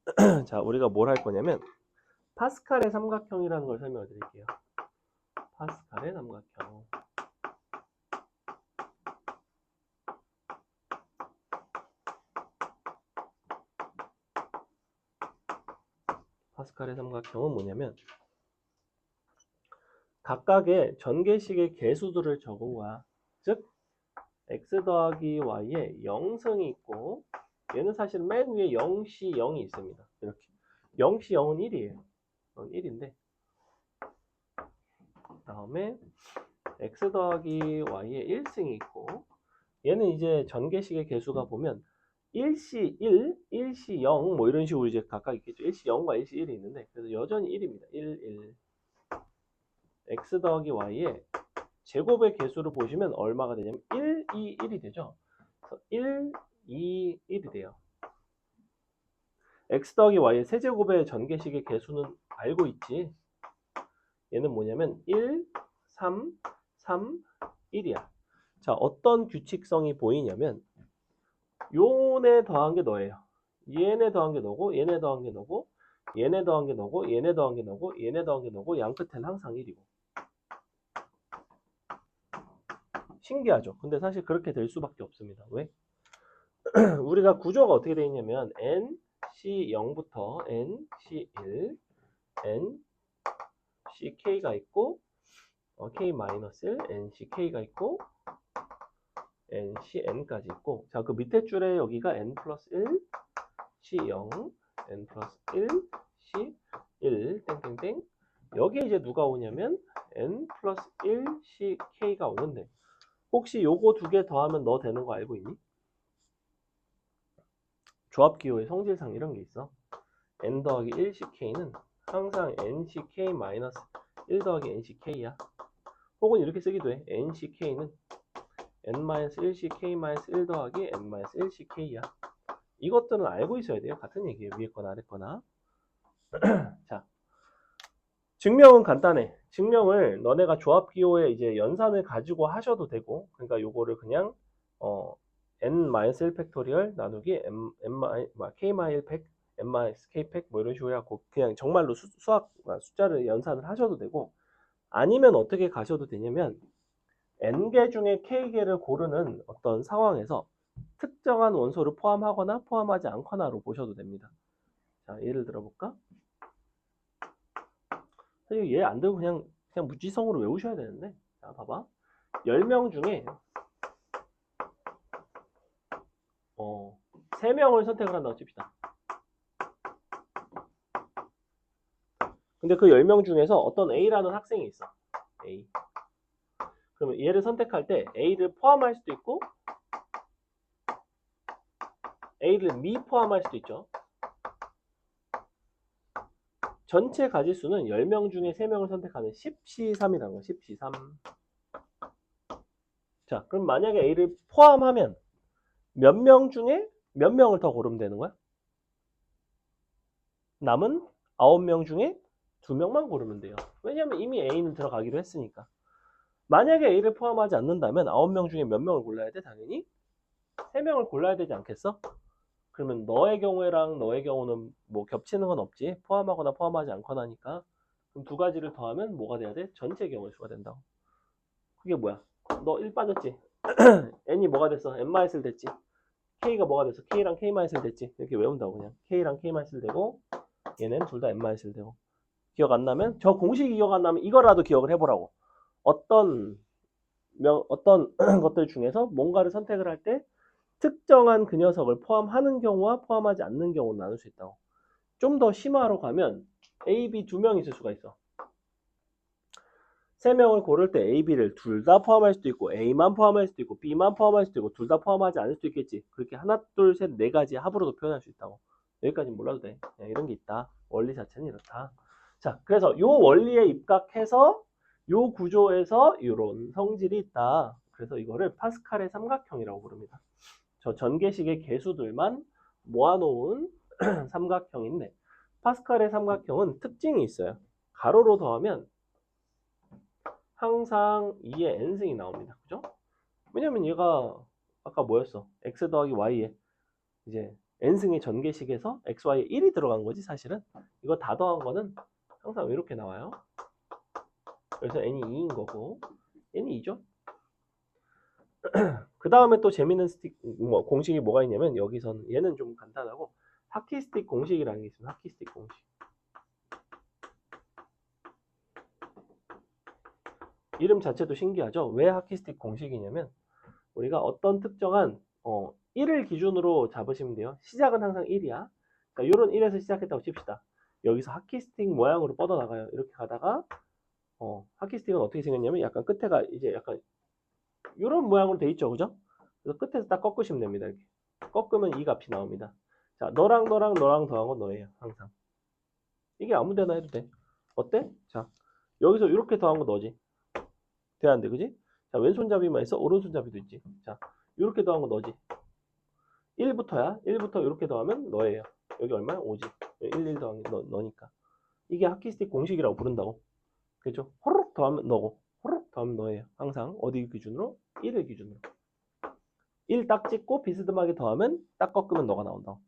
자, 우리가 뭘 할 거냐면, 파스칼의 삼각형이라는 걸 설명해 드릴게요. 파스칼의 삼각형. 파스칼의 삼각형은 뭐냐면, 각각의 전개식의 개수들을 적은 거야. 즉, x 더하기 y에 0승이 있고 얘는 사실 맨 위에 0C 0이 있습니다. 이렇게 0C 0은 1이에요. 1인데 그 다음에 x 더하기 y에 1승이 있고 얘는 이제 전개식의 개수가 보면 1C 1, 1C 0 뭐 이런 식으로 이제 각각 있겠죠. 1C 0과 1C 1이 있는데 그래서 여전히 1입니다. 1, 1 x 더하기 y에 제곱의 개수를 보시면 얼마가 되냐면 1, 2, 1이 되죠. 그래서 1, 2, 1이 돼요. x 더하기 y의 세제곱의 전개식의 개수는 알고 있지. 얘는 뭐냐면 1, 3, 3, 1이야. 자, 어떤 규칙성이 보이냐면 요네 더한 게 너예요. 얘네 더한 게 너고 얘네 더한 게 너고 얘네 더한 게 너고 얘네 더한 게 너고 얘네 더한 게 너고 양 끝에는 항상 1이고. 신기하죠? 근데 사실 그렇게 될 수밖에 없습니다. 왜? 우리가 구조가 어떻게 되어 있냐면 N, C0부터 N, C1, N, CK가 있고 K-1, NCK가 있고 NCN까지 있고 자, 그 밑에 줄에 여기가 N 플러스 1, C0, N 플러스 1, C1, 땡땡땡 여기에 이제 누가 오냐면 N 플러스 1, CK가 오는데 혹시 요거 두 개 더하면 너 되는 거 알고 있니? 조합기호의 성질상 이런 게 있어. N 더하기 1CK는 항상 NCK 마이너스 1 더하기 NCK야. 혹은 이렇게 쓰기도 해. NCK는 N-1CK-1 더하기 N-1CK야. 이것들은 알고 있어야 돼요. 같은 얘기예요. 위에 거나 아래 거나. 자, 증명은 간단해. 증명을 너네가 조합기호의 이제 연산을 가지고 하셔도 되고, 그러니까 요거를 그냥 N-1 팩토리얼 나누기 K-1 팩, N-K 팩 뭐 이런 식으로 해갖고 그냥 정말로 수학 숫자를 연산을 하셔도 되고, 아니면 어떻게 가셔도 되냐면 N개 중에 K개를 고르는 어떤 상황에서 특정한 원소를 포함하거나 포함하지 않거나로 보셔도 됩니다. 자, 예를 들어볼까? 얘 안 되고 그냥 무지성으로 외우셔야 되는데. 자, 봐봐. 10명 중에 3명을 선택을 한다고 칩시다. 근데 그 10명 중에서 어떤 A라는 학생이 있어. A. 그러면 얘를 선택할 때 A를 포함할 수도 있고 A를 미포함할 수도 있죠. 전체 가지수는 10명 중에 3명을 선택하는 10C3이라는 거야. 10C3. 자, 그럼 만약에 A를 포함하면 몇 명 중에 몇 명을 더 고르면 되는 거야? 남은 9명 중에 2명만 고르면 돼요. 왜냐면 이미 A는 들어가기로 했으니까. 만약에 A를 포함하지 않는다면 9명 중에 몇 명을 골라야 돼? 당연히 3명을 골라야 되지 않겠어? 그러면 너의 경우랑 너의 경우는 뭐 겹치는 건 없지. 포함하거나 포함하지 않거나니까. 그럼 두 가지를 더하면 뭐가 돼야 돼? 전체 경우의 수가 된다고. 그게 뭐야? 너 1 빠졌지? N이 뭐가 됐어? N-1 됐지? K가 뭐가 됐어? K랑 K-1 됐지? 이렇게 외운다고 그냥. K랑 K-1 되고 얘는 둘 다 N-1 되고. 기억 안 나면? 저 공식이 기억 안 나면 이거라도 기억을 해보라고. 어떤 것들 중에서 뭔가를 선택을 할 때 특정한 그 녀석을 포함하는 경우와 포함하지 않는 경우를 나눌 수 있다고. 좀 더 심화로 가면 A, B 2명 있을 수가 있어. 3명을 고를 때 A, B를 둘 다 포함할 수도 있고 A만 포함할 수도 있고 B만 포함할 수도 있고 둘 다 포함하지 않을 수도 있겠지. 그렇게 하나, 둘, 셋, 네 가지 합으로도 표현할 수 있다고. 여기까지 몰라도 돼. 이런 게 있다. 원리 자체는 이렇다. 자, 그래서 요 원리에 입각해서 요 구조에서 이런 성질이 있다. 그래서 이거를 파스칼의 삼각형이라고 부릅니다. 저 전개식의 개수들만 모아놓은 삼각형인데 파스칼의 삼각형은 특징이 있어요. 가로로 더하면 항상 2의 n승이 나옵니다. 그죠? 왜냐면 얘가 아까 뭐였어? x 더하기 y에 이제 n승의 전개식에서 xy에 1이 들어간 거지 사실은. 이거 다 더한 거는 항상 이렇게 나와요. 그래서 n이 2인 거고 n이 2죠. 그 다음에 또 재밌는 공식이 뭐가 있냐면 여기서는 얘는 좀 간단하고 하키스틱 공식이라는 게 있습니다. 하키스틱 공식. 이름 자체도 신기하죠. 왜 하키스틱 공식이냐면 우리가 어떤 특정한 1을 기준으로 잡으시면 돼요. 시작은 항상 1이야. 그러니까 이런 1에서 시작했다고 칩시다. 여기서 하키스틱 모양으로 뻗어나가요. 이렇게 가다가 하키스틱은 어떻게 생겼냐면 약간 끝에가 이제 약간 이런 모양으로 돼 있죠. 그죠? 그래서 끝에서 딱 꺾으시면 됩니다. 이렇게. 꺾으면 이 값이 나옵니다. 자, 너랑 더한 건 너예요. 항상. 이게 아무 데나 해도 돼. 어때? 자, 여기서 이렇게 더한 거 너지. 돼 안 돼? 그지? 자, 왼손잡이만 있어? 오른손잡이도 있지. 자, 이렇게 더한 거 너지. 1부터야. 1부터 이렇게 더하면 너예요. 여기 얼마야? 5지. 1 더하기 너니까. 이게 하키스틱 공식이라고 부른다고. 그죠? 호록 더하면 너고 호록 더하면 너예요. 항상 어디 기준으로? 1을 기준으로. 1 딱 찍고 비스듬하게 더하면 딱 꺾으면 너가 나온다.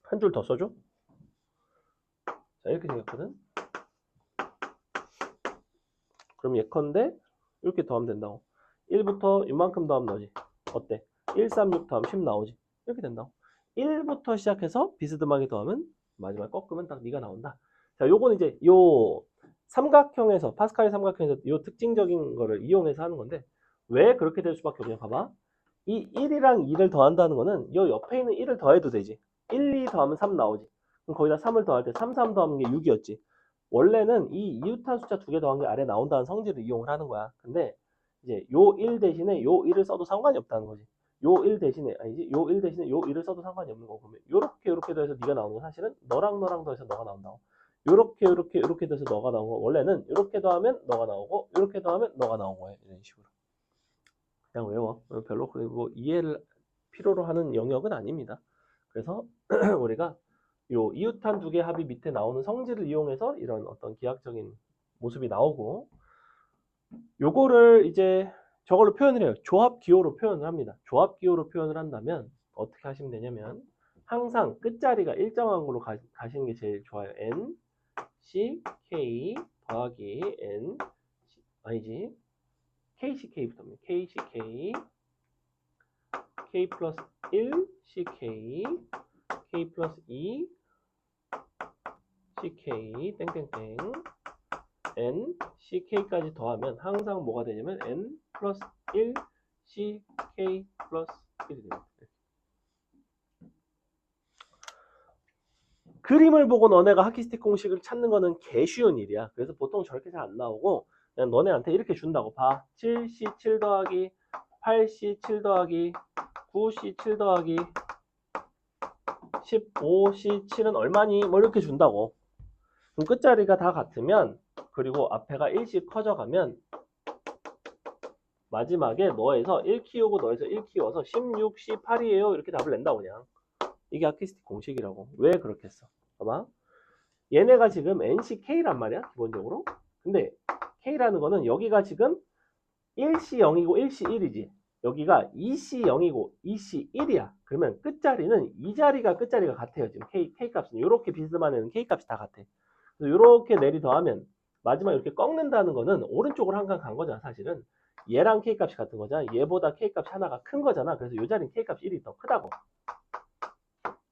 한 줄 더 써줘. 자, 이렇게 생겼거든. 그럼 예컨대 이렇게 더하면 된다고. 1부터 이만큼 더하면 너지. 어때? 1, 3, 6 더하면 10 나오지. 이렇게 된다고. 1부터 시작해서 비스듬하게 더하면 마지막에 꺾으면 딱 네가 나온다. 자, 요거는 이제 요 삼각형에서 파스칼의 삼각형에서 요 특징적인 거를 이용해서 하는 건데 왜 그렇게 될 수밖에 없냐 봐봐. 이 1이랑 2를 더한다는 거는 요 옆에 있는 1을 더해도 되지. 1, 2 더하면 3 나오지. 그럼 거기다 3을 더할 때 3, 3 더하면 게 6이었지. 원래는 이 이웃한 숫자 두 개 더한 게 아래 나온다는 성질을 이용을 하는 거야. 근데 이제 요 1 대신에 요 1을 써도 상관이 없다는 거지. 요 1 대신에 아니지. 요 1 대신에 요 1을 써도 상관이 없는 거고. 그러면 요렇게 더해서 네가 나오는 건 사실은 너랑 더해서 너가 나온다고. 요렇게 돼서 너가 나온 거. 원래는 요렇게 더하면 너가 나오고 요렇게 더하면 너가 나오고 해. 이런 식으로. 그냥 외워. 별로 그리고 이해를 필요로 하는 영역은 아닙니다. 그래서 우리가 요 이웃한 두 개 합이 밑에 나오는 성질을 이용해서 이런 어떤 기하학적인 모습이 나오고 요거를 이제 저걸로 표현을 해요. 조합 기호로 표현을 합니다. 조합 기호로 표현을 한다면 어떻게 하시면 되냐면 항상 끝자리가 일정한 걸로 가시는 게 제일 좋아요. n, c, k 더하기 n, 아니지. KCK부터입니다. KCK, K 플러스 1, CK, K 플러스 2, CK, 땡땡땡, N, CK까지 더하면 항상 뭐가 되냐면 N 플러스 1, CK 플러스 1이 됩니다. 그림을 보고 너네가 하키스틱 공식을 찾는 거는 개 쉬운 일이야. 그래서 보통 저렇게 잘 안 나오고 그냥 너네한테 이렇게 준다고 봐. 7C7 더하기 8C7 더하기 9C7 더하기 15C7은 얼마니? 뭐 이렇게 준다고. 그럼 끝자리가 다 같으면 그리고 앞에가 1씩 커져가면 마지막에 너에서 1 키우고 너에서 1 키워서 16C8이에요. 이렇게 답을 낸다고 그냥. 이게 하키스틱 공식이라고. 왜 그렇게 했어? 봐봐. 얘네가 지금 NCK란 말이야. 기본적으로. 근데 K라는 거는 여기가 지금 1C0이고 1C1이지. 여기가 2C0이고 2C1이야. 그러면 끝자리는 이 자리가 끝자리가 같아요. 지금 K값은. 이렇게 비스듬한 애는 K값이 다 같아. 그래서 이렇게 내리 더하면 마지막에 이렇게 꺾는다는 거는 오른쪽으로 한 칸 간 거잖아. 사실은. 얘랑 K값이 같은 거잖아. 얘보다 K값이 하나가 큰 거잖아. 그래서 이 자리는 K값 1이 더 크다고.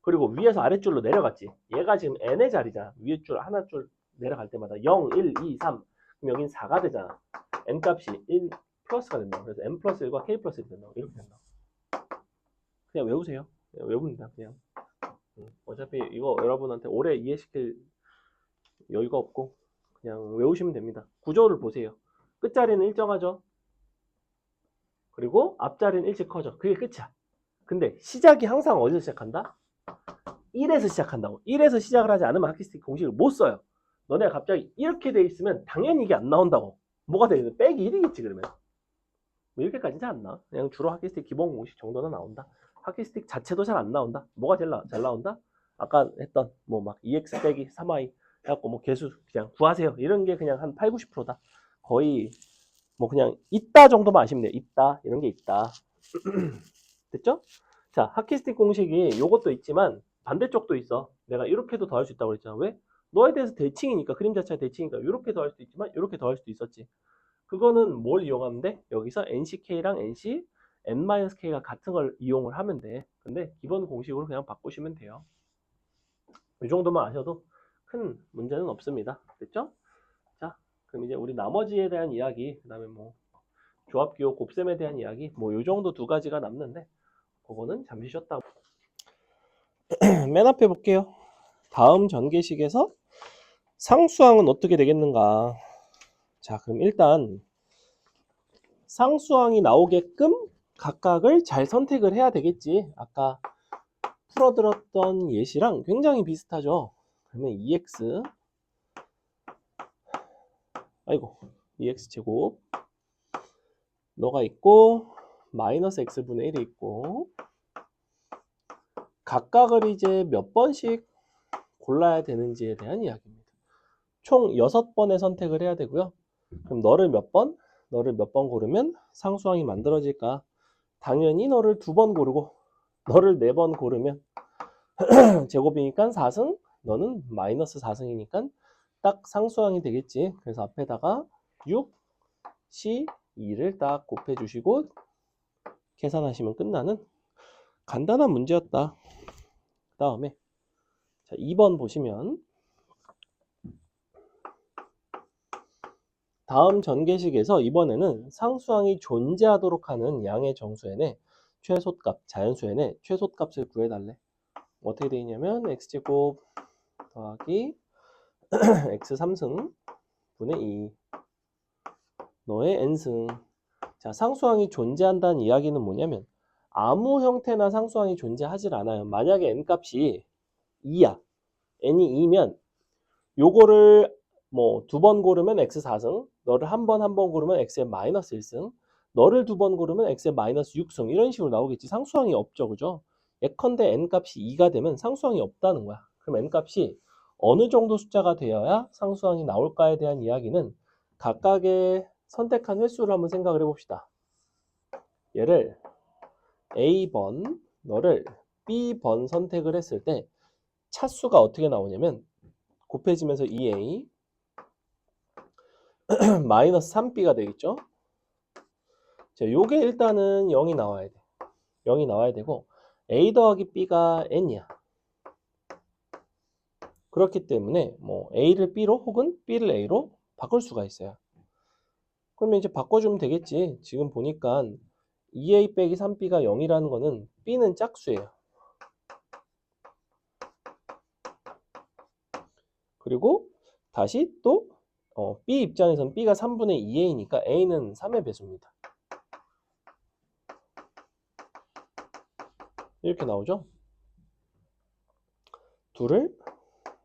그리고 위에서 아랫줄로 내려갔지. 얘가 지금 n의 자리잖아. 위에 줄 하나 줄 내려갈 때마다 0, 1, 2, 3. 그럼 여긴 4가 되잖아. n 값이 1 플러스가 된다. 그래서 n 플러스 1과 k 플러스 1이 된다. 이렇게 된다. 그냥 외우세요. 그냥 외웁니다. 그냥. 어차피 이거 여러분한테 오래 이해시킬 여유가 없고 그냥 외우시면 됩니다. 구조를 보세요. 끝자리는 일정하죠. 그리고 앞자리는 일찍 커져. 그게 끝이야. 근데 시작이 항상 어디서 시작한다? 1에서 시작한다고. 1에서 시작을 하지 않으면 하키스틱 공식을 못 써요. 너네가 갑자기 이렇게 돼 있으면 당연히 이게 안 나온다고. 뭐가 되겠어? 빼기 1이겠지 그러면. 뭐 이렇게까지는 안 나. 그냥 주로 하키스틱 기본 공식 정도는 나온다. 하키스틱 자체도 잘 안 나온다. 뭐가 제일 잘 나온다? 아까 했던 뭐 막 2x 빼기 3y 해갖고 뭐 개수 그냥 구하세요. 이런 게 그냥 한 8, 90%다. 거의 뭐 그냥 있다 정도만 아시면 돼요. 있다. 이런 게 있다. 됐죠? 자, 하키스틱 공식이 요것도 있지만 반대쪽도 있어. 내가 이렇게도 더할 수 있다고 그랬잖아. 왜? 너에 대해서 대칭이니까, 그림 자체가 대칭이니까 이렇게 더할 수도 있지만 이렇게 더할 수도 있었지. 그거는 뭘 이용하면 돼? 여기서 NCK랑 NC, N-K가 같은 걸 이용을 하면 돼. 근데 기본 공식으로 그냥 바꾸시면 돼요. 이 정도만 아셔도 큰 문제는 없습니다. 됐죠? 자, 그럼 이제 우리 나머지에 대한 이야기, 그 다음에 뭐 조합기호 곱셈에 대한 이야기, 뭐 요 정도 두 가지가 남는데 그거는 잠시 쉬었다. 맨 앞에 볼게요. 다음 전개식에서 상수항은 어떻게 되겠는가. 자, 그럼 일단 상수항이 나오게끔 각각을 잘 선택을 해야 되겠지. 아까 풀어들었던 예시랑 굉장히 비슷하죠. 그러면 2x 아이고 2x 제곱 너가 있고 마이너스 x분의 1이 있고 각각을 이제 몇 번씩 골라야 되는지에 대한 이야기입니다. 총 6번의 선택을 해야 되고요. 그럼 너를 몇 번 고르면 상수항이 만들어질까? 당연히 너를 2번 고르고 너를 4번 고르면 제곱이니까 4승, 너는 마이너스 4승이니까 딱 상수항이 되겠지. 그래서 앞에다가 6, C, 2를 딱 곱해주시고 계산하시면 끝나는 간단한 문제였다. 그 다음에 자 2번 보시면 다음 전개식에서 이번에는 상수항이 존재하도록 하는 양의 정수의 최소값, 자연수의 최소값을 구해달래. 어떻게 되어 있냐면 x제곱 더하기 x3승 분의 2 너의 n승. 자, 상수항이 존재한다는 이야기는 뭐냐면 아무 형태나 상수항이 존재하질 않아요. 만약에 n값이 2야. n이 2면 요거를 뭐 두 번 고르면 x4승, 너를 한 번 고르면 x의 마이너스 1승, 너를 두 번 고르면 x의 마이너스 6승 이런 식으로 나오겠지. 상수항이 없죠. 그죠? 예컨대 n값이 2가 되면 상수항이 없다는 거야. 그럼 n값이 어느 정도 숫자가 되어야 상수항이 나올까에 대한 이야기는 각각의 선택한 횟수를 한번 생각을 해봅시다. 얘를 A번, 너를 B번 선택을 했을 때 차수가 어떻게 나오냐면 곱해지면서 2A 마이너스 3B가 되겠죠? 자, 요게 일단은 0이 나와야 돼. 0이 나와야 되고 A 더하기 B가 N이야. 그렇기 때문에 뭐 A를 B로 혹은 B를 A로 바꿀 수가 있어요. 그러면 이제 바꿔주면 되겠지. 지금 보니까 2A 빼기 3B가 0이라는 거는 B는 짝수예요. 그리고 다시 또 B 입장에서는 B가 3분의 2A니까 A는 3의 배수입니다. 이렇게 나오죠? 둘을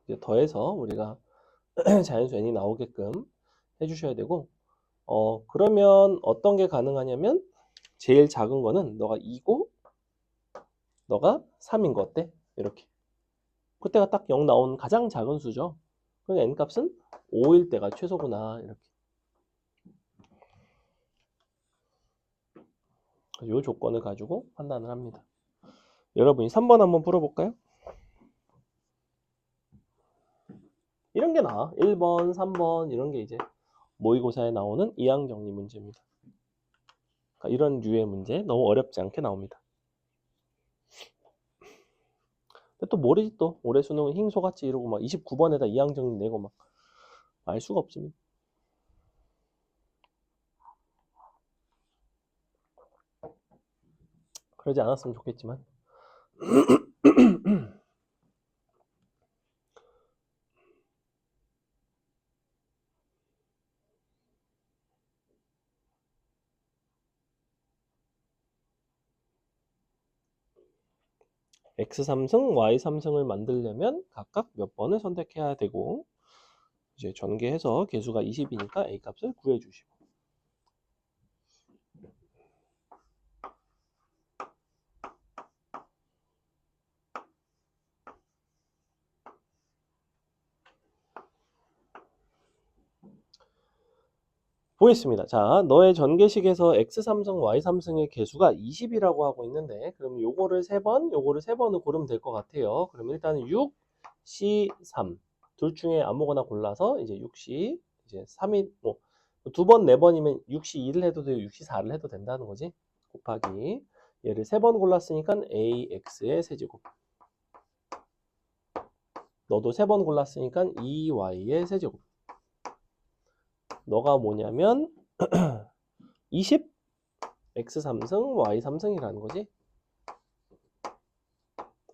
이제 더해서 우리가 자연수 n이 나오게끔 해주셔야 되고 그러면 어떤 게 가능하냐면 제일 작은 거는 너가 2고 너가 3인 거 어때? 이렇게 그때가 딱 0 나온 가장 작은 수죠. 그러니까 n값은 5일 때가 최소구나 이렇게. 이 조건을 가지고 판단을 합니다. 여러분이 3번 한번 풀어볼까요? 이런 게 나와. 1번, 3번 이런 게 이제 모의고사에 나오는 이항정리 문제입니다. 그러니까 이런 류의 문제 너무 어렵지 않게 나옵니다. 근데 또 모르지 또 올해 수능은 흰소같이 이러고 막 29번에다 이항정리 내고 막 알 수가 없습니다. 그러지 않았으면 좋겠지만 x3승, y3승을 만들려면 각각 몇 번을 선택해야 되고 이제 전개해서 개수가 20이니까 a 값을 구해주시고 보겠습니다. 자, 너의 전개식에서 x3승, y3승의 개수가 20이라고 하고 있는데 그럼 요거를 3번, 요거를 3번을 고르면 될 것 같아요. 그럼 일단은 6, C, 3 둘 중에 아무거나 골라서 이제 6C, 이제 3이 뭐 두 번, 네 번이면 6C2를 해도 되고 6C4를 해도 된다는 거지. 곱하기 얘를 3번 골랐으니까 AX의 세제곱 너도 3번 골랐으니까 2Y의 세제곱 너가 뭐냐면 20 x3승 y3승이라는 거지.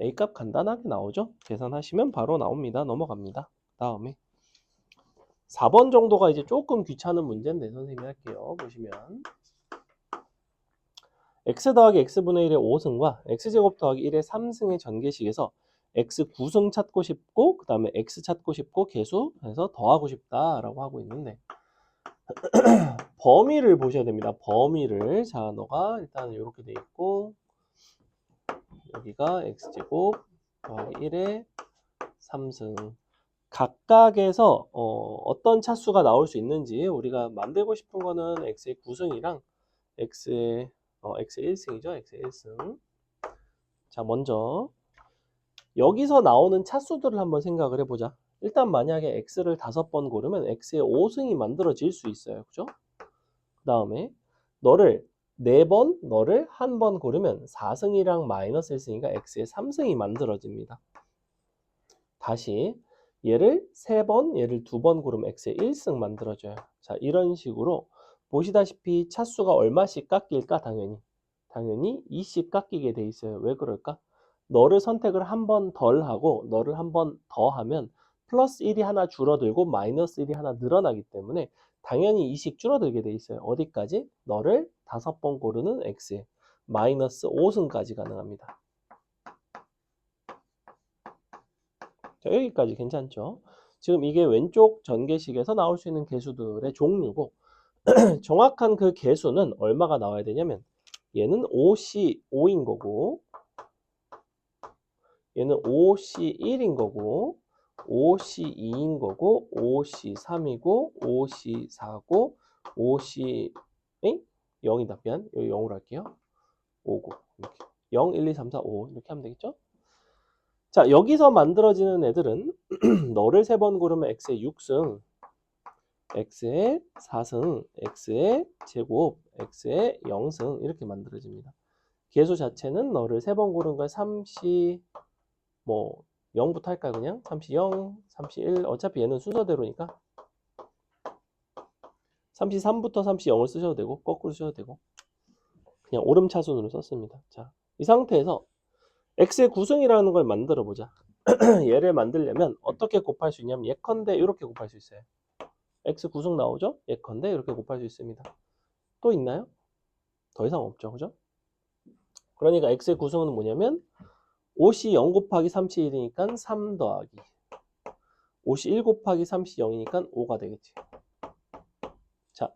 A값 간단하게 나오죠. 계산하시면 바로 나옵니다. 넘어갑니다. 다음에 4번 정도가 이제 조금 귀찮은 문제인데 선생님이 할게요. 보시면 x 더하기 x분의 1의 5승과 x제곱 더하기 1의 3승의 전개식에서 x9승 찾고 싶고 그 다음에 x 찾고 싶고 개수해서 더하고 싶다라고 하고 있는데 범위를 보셔야 됩니다. 범위를. 자, 너가 일단 이렇게 돼 있고 여기가 x제곱 더하기 1의 3승 각각에서 어떤 차수가 나올 수 있는지 우리가 만들고 싶은 거는 x의 9승이랑 x의 1승이죠. x의 1승. 자, 먼저 여기서 나오는 차수들을 한번 생각을 해보자. 일단 만약에 x를 5번 고르면 x의 5승이 만들어질 수 있어요. 그죠? 그 다음에 너를 4번 너를 한 번 고르면 4승이랑 마이너스 1승이가 x의 3승이 만들어집니다. 다시 얘를 3번, 얘를 2번 고르면 x의 1승 만들어져요. 자, 이런 식으로 보시다시피 차수가 얼마씩 깎일까? 당연히 2씩 깎이게 돼 있어요. 왜 그럴까? 너를 선택을 한 번 덜 하고 너를 한 번 더 하면 플러스 1이 하나 줄어들고 마이너스 1이 하나 늘어나기 때문에 당연히 2씩 줄어들게 돼 있어요. 어디까지? 너를 5번 고르는 x에 마이너스 5승까지 가능합니다. 자, 여기까지 괜찮죠? 지금 이게 왼쪽 전개식에서 나올 수 있는 개수들의 종류고 정확한 그 개수는 얼마가 나와야 되냐면 얘는 5C5인 거고 얘는 5C1인 거고 5C2인 거고 5C3이고 5C4고 5C 0이다. 미안. 여기 0으로 할게요. 5고 이렇게 0, 1, 2, 3, 4, 5 이렇게 하면 되겠죠? 자, 여기서 만들어지는 애들은 너를 3번 고르면 x의 6승, x의 4승, x의 제곱, x의 0승 이렇게 만들어집니다. 개수 자체는 너를 3번 고른 걸 3시 뭐 0부터 할까요? 그냥 3시 0, 3시 1 어차피 얘는 순서대로니까 3시 3부터 3시 0을 쓰셔도 되고 거꾸로 쓰셔도 되고 그냥 오름차순으로 썼습니다. 자, 이 상태에서 x의 구승이라는 걸 만들어 보자. 얘를 만들려면 어떻게 곱할 수 있냐면 예컨대 이렇게 곱할 수 있어요. x 구승 나오죠? 예컨대 이렇게 곱할 수 있습니다. 또 있나요? 더 이상 없죠. 그죠? 그러니까 x의 구승은 뭐냐면 5시 0 곱하기 3시 1이니까 3 더하기 5시 1 곱하기 3시 0이니까 5가 되겠지. 자,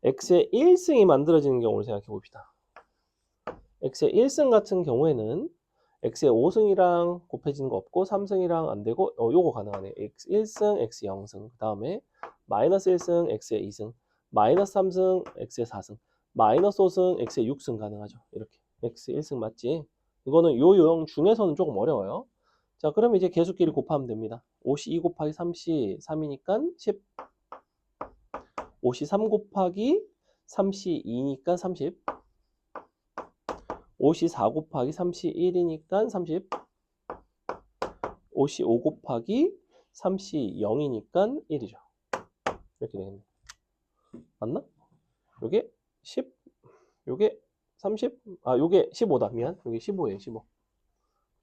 x의 1승이 만들어지는 경우를 생각해 봅시다. x의 1승 같은 경우에는 x의 5승이랑 곱해지는 거 없고 3승이랑 안 되고 요거 가능하네. x 1승, x 0승. 그 다음에 마이너스 1승, x의 2승, 마이너스 3승, x의 4승, 마이너스 5승, x의 6승 가능하죠. 이렇게 x 1승 맞지? 이거는 요 요형 중에서는 조금 어려워요. 자, 그러면 이제 개수끼리 곱하면 됩니다. 5시 2 곱하기 3시 3이니까 10, 5시 3 곱하기 3시 2니까 30, 5시 4 곱하기 3시 1이니까 30, 5시 5 곱하기 3시 0이니까 1이죠. 이렇게 되겠네. 맞나? 요게 10, 요게 30, 요게 15다. 미안. 요게 15예요. 15.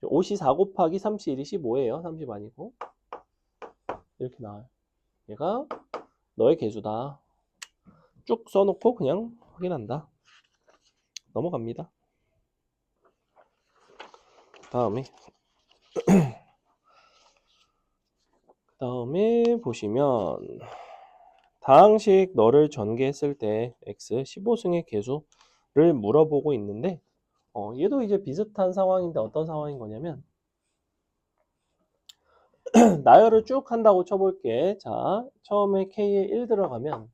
5시 4 곱하기 3시 1이 15예요. 30 아니고. 이렇게 나와요. 얘가 너의 개수다. 쭉 써놓고 그냥 확인한다. 넘어갑니다. 다음에 보시면 다항식 너를 전개했을 때 x 15승의 개수를 물어보고 있는데 얘도 이제 비슷한 상황인데 어떤 상황인 거냐면 나열을 쭉 한다고 쳐볼게. 자, 처음에 k에 1 들어가면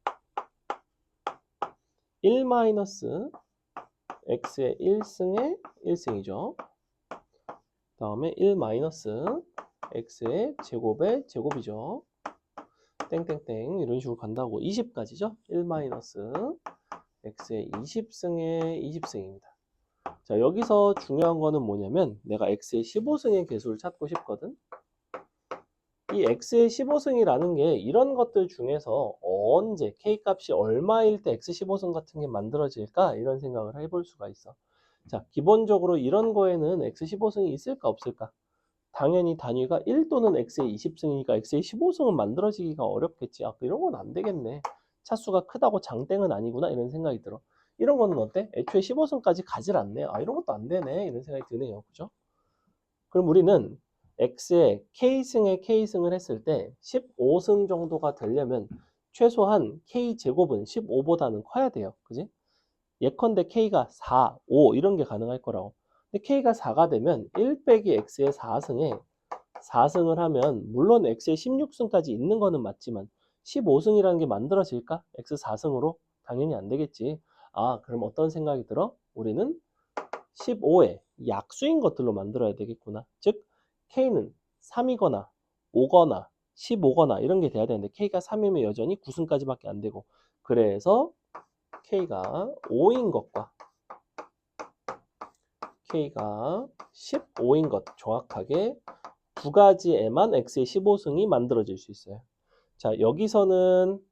1 마이너스 x의 1승의 1승이죠. 다음에 1 마이너스 x의 제곱의 제곱이죠. 땡땡땡 이런 식으로 간다고 20까지죠. 1 마이너스 x의 20승의 20승입니다. 자, 여기서 중요한 거는 뭐냐면 내가 x의 15승의 개수를 찾고 싶거든. 이 x의 15승이라는 게 이런 것들 중에서 언제 k값이 얼마일 때 x 15승 같은 게 만들어질까 이런 생각을 해볼 수가 있어. 자, 기본적으로 이런 거에는 x 15승이 있을까 없을까? 당연히 단위가 1 또는 x의 20승이니까 x의 15승은 만들어지기가 어렵겠지. 이런 건 안 되겠네. 차수가 크다고 장땡은 아니구나 이런 생각이 들어. 이런 거는 어때? 애초에 15승까지 가질 않네. 이런 것도 안 되네. 이런 생각이 드네요. 그죠? 그럼 우리는 x의 k승을 했을 때 15승 정도가 되려면 최소한 k제곱은 15보다는 커야 돼요. 그지? 예컨대 k가 4, 5 이런 게 가능할 거라고. 근데 k가 4가 되면 1 빼기 x의 4승에 4승을 하면 물론 x의 16승까지 있는 거는 맞지만 15승이라는 게 만들어질까? x 4승으로? 당연히 안 되겠지. 그럼 어떤 생각이 들어? 우리는 15의 약수인 것들로 만들어야 되겠구나. 즉 k는 3이거나 5거나 15거나 이런 게 돼야 되는데 k가 3이면 여전히 9승까지밖에 안 되고 그래서 K가 5인 것과 K가 15인 것 정확하게 두 가지에만 X의 15승이 만들어질 수 있어요. 자, 여기서는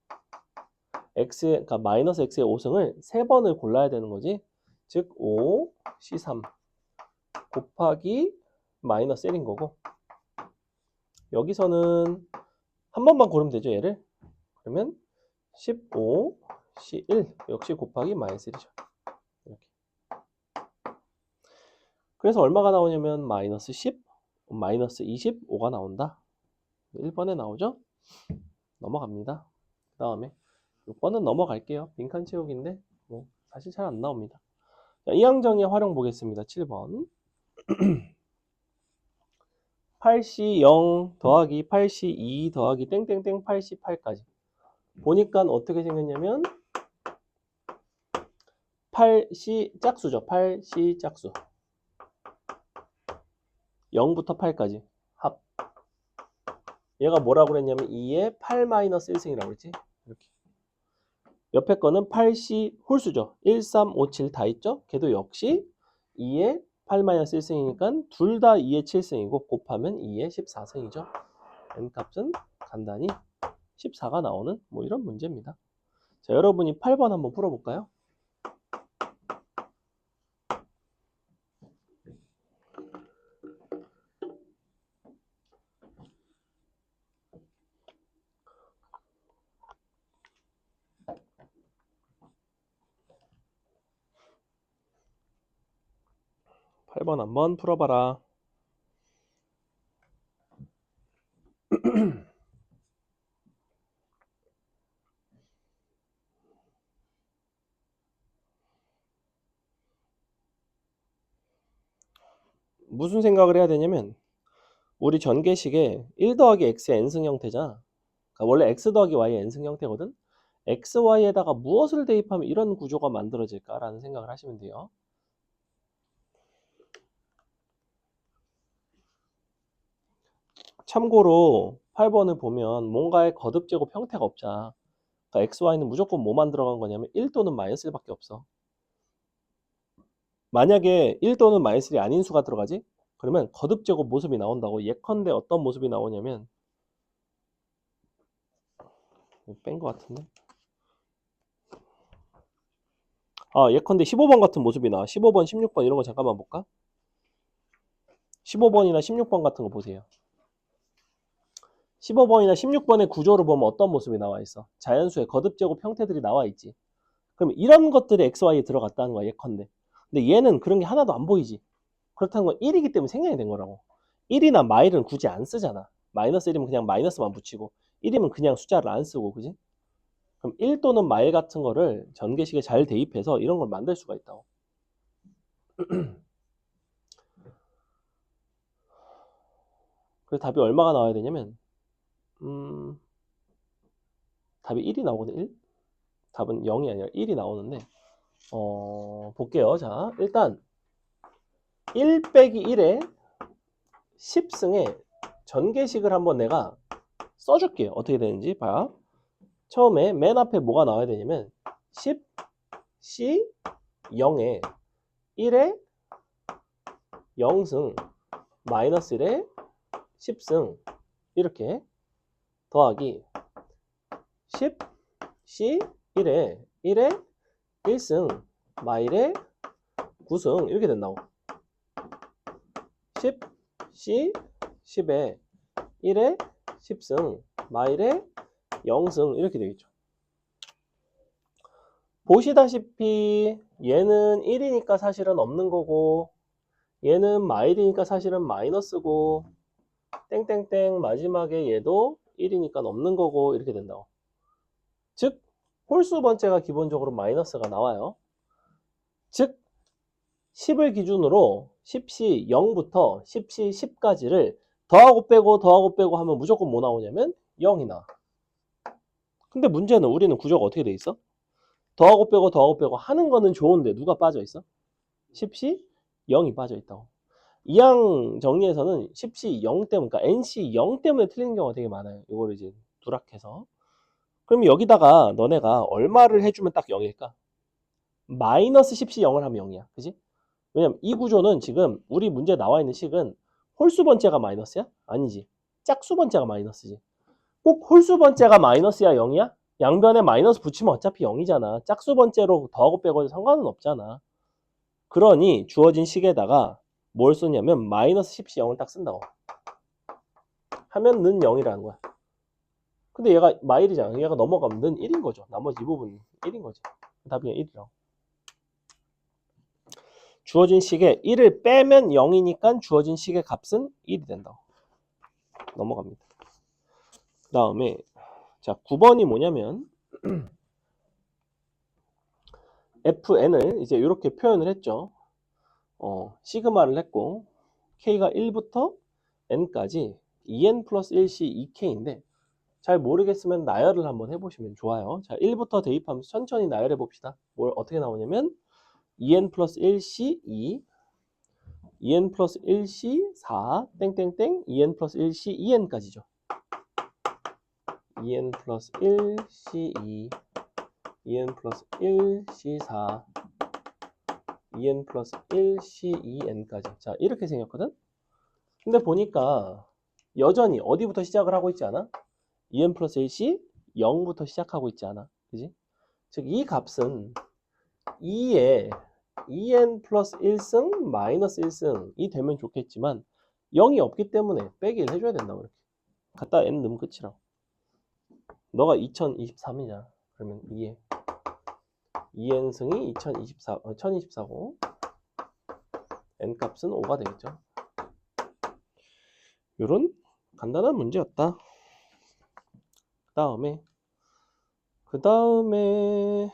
그러니까 마이너스 X의 5승을 3번을 골라야 되는 거지. 즉 5, C3 곱하기 마이너스 1인 거고, 여기서는 한 번만 고르면 되죠, 얘를. 그러면 15, C1 역시 곱하기 마이너스 1이죠. 이렇게. 그래서 얼마가 나오냐면 마이너스 10, 마이너스 25가 나온다. 1번에 나오죠? 넘어갑니다. 그 다음에 6번은 넘어갈게요. 빈칸 채우기인데 뭐 사실 잘 안 나옵니다. 자, 이항정의 활용 보겠습니다. 7번. 8C 0 더하기 8C 2 더하기 땡땡땡 8C 8까지. 보니까 어떻게 생겼냐면 8C 짝수죠. 8C 짝수. 0부터 8까지 합. 얘가 뭐라고 그랬냐면 2의 8-1승이라고 그랬지. 이렇게. 옆에 거는 8C 홀수죠. 1, 3, 5, 7 다 있죠. 걔도 역시 2의 8-1승이니까 둘 다 2의 7승이고 곱하면 2의 14승이죠. n값은 간단히 14가 나오는 뭐 이런 문제입니다. 자, 여러분이 8번 한번 풀어볼까요? (8번) 한번 풀어봐라. 무슨 생각을 해야 되냐면 우리 전개식에 1 더하기 x의 n승 형태잖아. 그러니까 원래 x 더하기 y의 n승 형태거든. x, y에다가 무엇을 대입하면 이런 구조가 만들어질까라는 생각을 하시면 돼요. 참고로 8번을 보면 뭔가의 거듭제곱 형태가 없잖아. 그러니까 x, y는 무조건 뭐만 들어간 거냐면 1 또는 마이너스 1밖에 없어. 만약에 1 또는 마이너스 1이 아닌 수가 들어가지? 그러면 거듭제곱 모습이 나온다고. 예컨대 어떤 모습이 나오냐면 뺀 것 같은데. 예컨대 15번 같은 모습이 나와. 15번, 16번 이런 거 잠깐만 볼까? 15번이나 16번 같은 거 보세요. 15번이나 16번의 구조를 보면 어떤 모습이 나와 있어? 자연수의 거듭제곱 형태들이 나와 있지. 그럼 이런 것들이 XY에 들어갔다는 거야, 예컨대. 근데 얘는 그런 게 하나도 안 보이지. 그렇다는 건 1이기 때문에 생략이 된 거라고. 1이나 마일은 굳이 안 쓰잖아. 마이너스 1이면 그냥 마이너스만 붙이고 1이면 그냥 숫자를 안 쓰고, 그지? 그럼 1 또는 마일 같은 거를 전개식에 잘 대입해서 이런 걸 만들 수가 있다고. 그래서 답이 얼마가 나와야 되냐면 답이 1이 나오거든. 1? 답은 0이 아니라 1이 나오는데 볼게요. 자, 일단 1 빼기 1에 10승에 전개식을 한번 내가 써줄게요. 어떻게 되는지 봐. 처음에 맨 앞에 뭐가 나와야 되냐면 10C 0에 1에 0승 마이너스 1에 10승 이렇게 더하기 10C 1에 1에 1승 마일에 9승 이렇게 된다고. 10C 10에 1에 10승 마일에 0승 이렇게 되겠죠. 보시다시피 얘는 1이니까 사실은 없는 거고 얘는 마일이니까 사실은 마이너스고 땡땡땡 마지막에 얘도 1이니까 없는 거고 이렇게 된다고. 즉 홀수 번째가 기본적으로 마이너스가 나와요. 즉 10을 기준으로 10C 0부터 10C 10까지를 더하고 빼고 하면 무조건 뭐 나오냐면 0이 나와. 근데 문제는 우리는 구조가 어떻게 돼 있어? 더하고 빼고 하는 거는 좋은데 누가 빠져 있어? 10C 0이 빠져 있다고. 이항 정리에서는 10C 0 때문에, 그러니까 NC 0 때문에 틀리는 경우가 되게 많아요. 이거를 이제 누락해서. 그럼 여기다가 너네가 얼마를 해주면 딱 0일까? 마이너스 10시 0을 하면 0이야. 그지? 왜냐면 이 구조는 지금 우리 문제에 나와 있는 식은 홀수 번째가 마이너스야? 아니지. 짝수 번째가 마이너스지. 꼭 홀수 번째가 마이너스야 0이야? 양변에 마이너스 붙이면 어차피 0이잖아. 짝수 번째로 더하고 빼고 상관은 없잖아. 그러니 주어진 식에다가 뭘 쓰냐면 마이너스 10시 0을 딱 쓴다고. 하면 는 0이라는 거야. 근데 얘가 마일이잖아. 얘가 넘어가면 는 1인 거죠. 나머지 이 부분은 1인 거지. 답이 그냥 1이라고. 주어진 식에 1을 빼면 0이니까 주어진 식의 값은 1이 된다고. 넘어갑니다. 그 다음에 자 9번이 뭐냐면 fn을 이제 이렇게 표현을 했죠. 시그마를 했고 k가 1부터 n까지 2n 플러스 1c 2k인데 잘 모르겠으면 나열을 한번 해보시면 좋아요. 자 1부터 대입하면서 천천히 나열해 봅시다. 뭘 어떻게 나오냐면 2n 플러스 1c 2 2n 플러스 1c 4 땡땡땡 2n 플러스 1c 2n까지죠. 2n 플러스 1c 2 2n 플러스 1c 4 2n 플러스 1c 2n까지. 자 이렇게 생겼거든. 근데 보니까 여전히 어디부터 시작을 하고 있지 않아? 2n 플러스 1c 0부터 시작하고 있지 않아? 그지? 즉 이 값은 2에 2n 플러스 1승 마이너스 1승이 되면 좋겠지만 0이 없기 때문에 빼기를 해줘야 된다고. 이렇게 갖다 n 넣으면 끝이라고. 너가 2023이냐 그러면 2에 2n승이 1024고 n값은 5가 되겠죠. 요런 간단한 문제였다. 그 다음에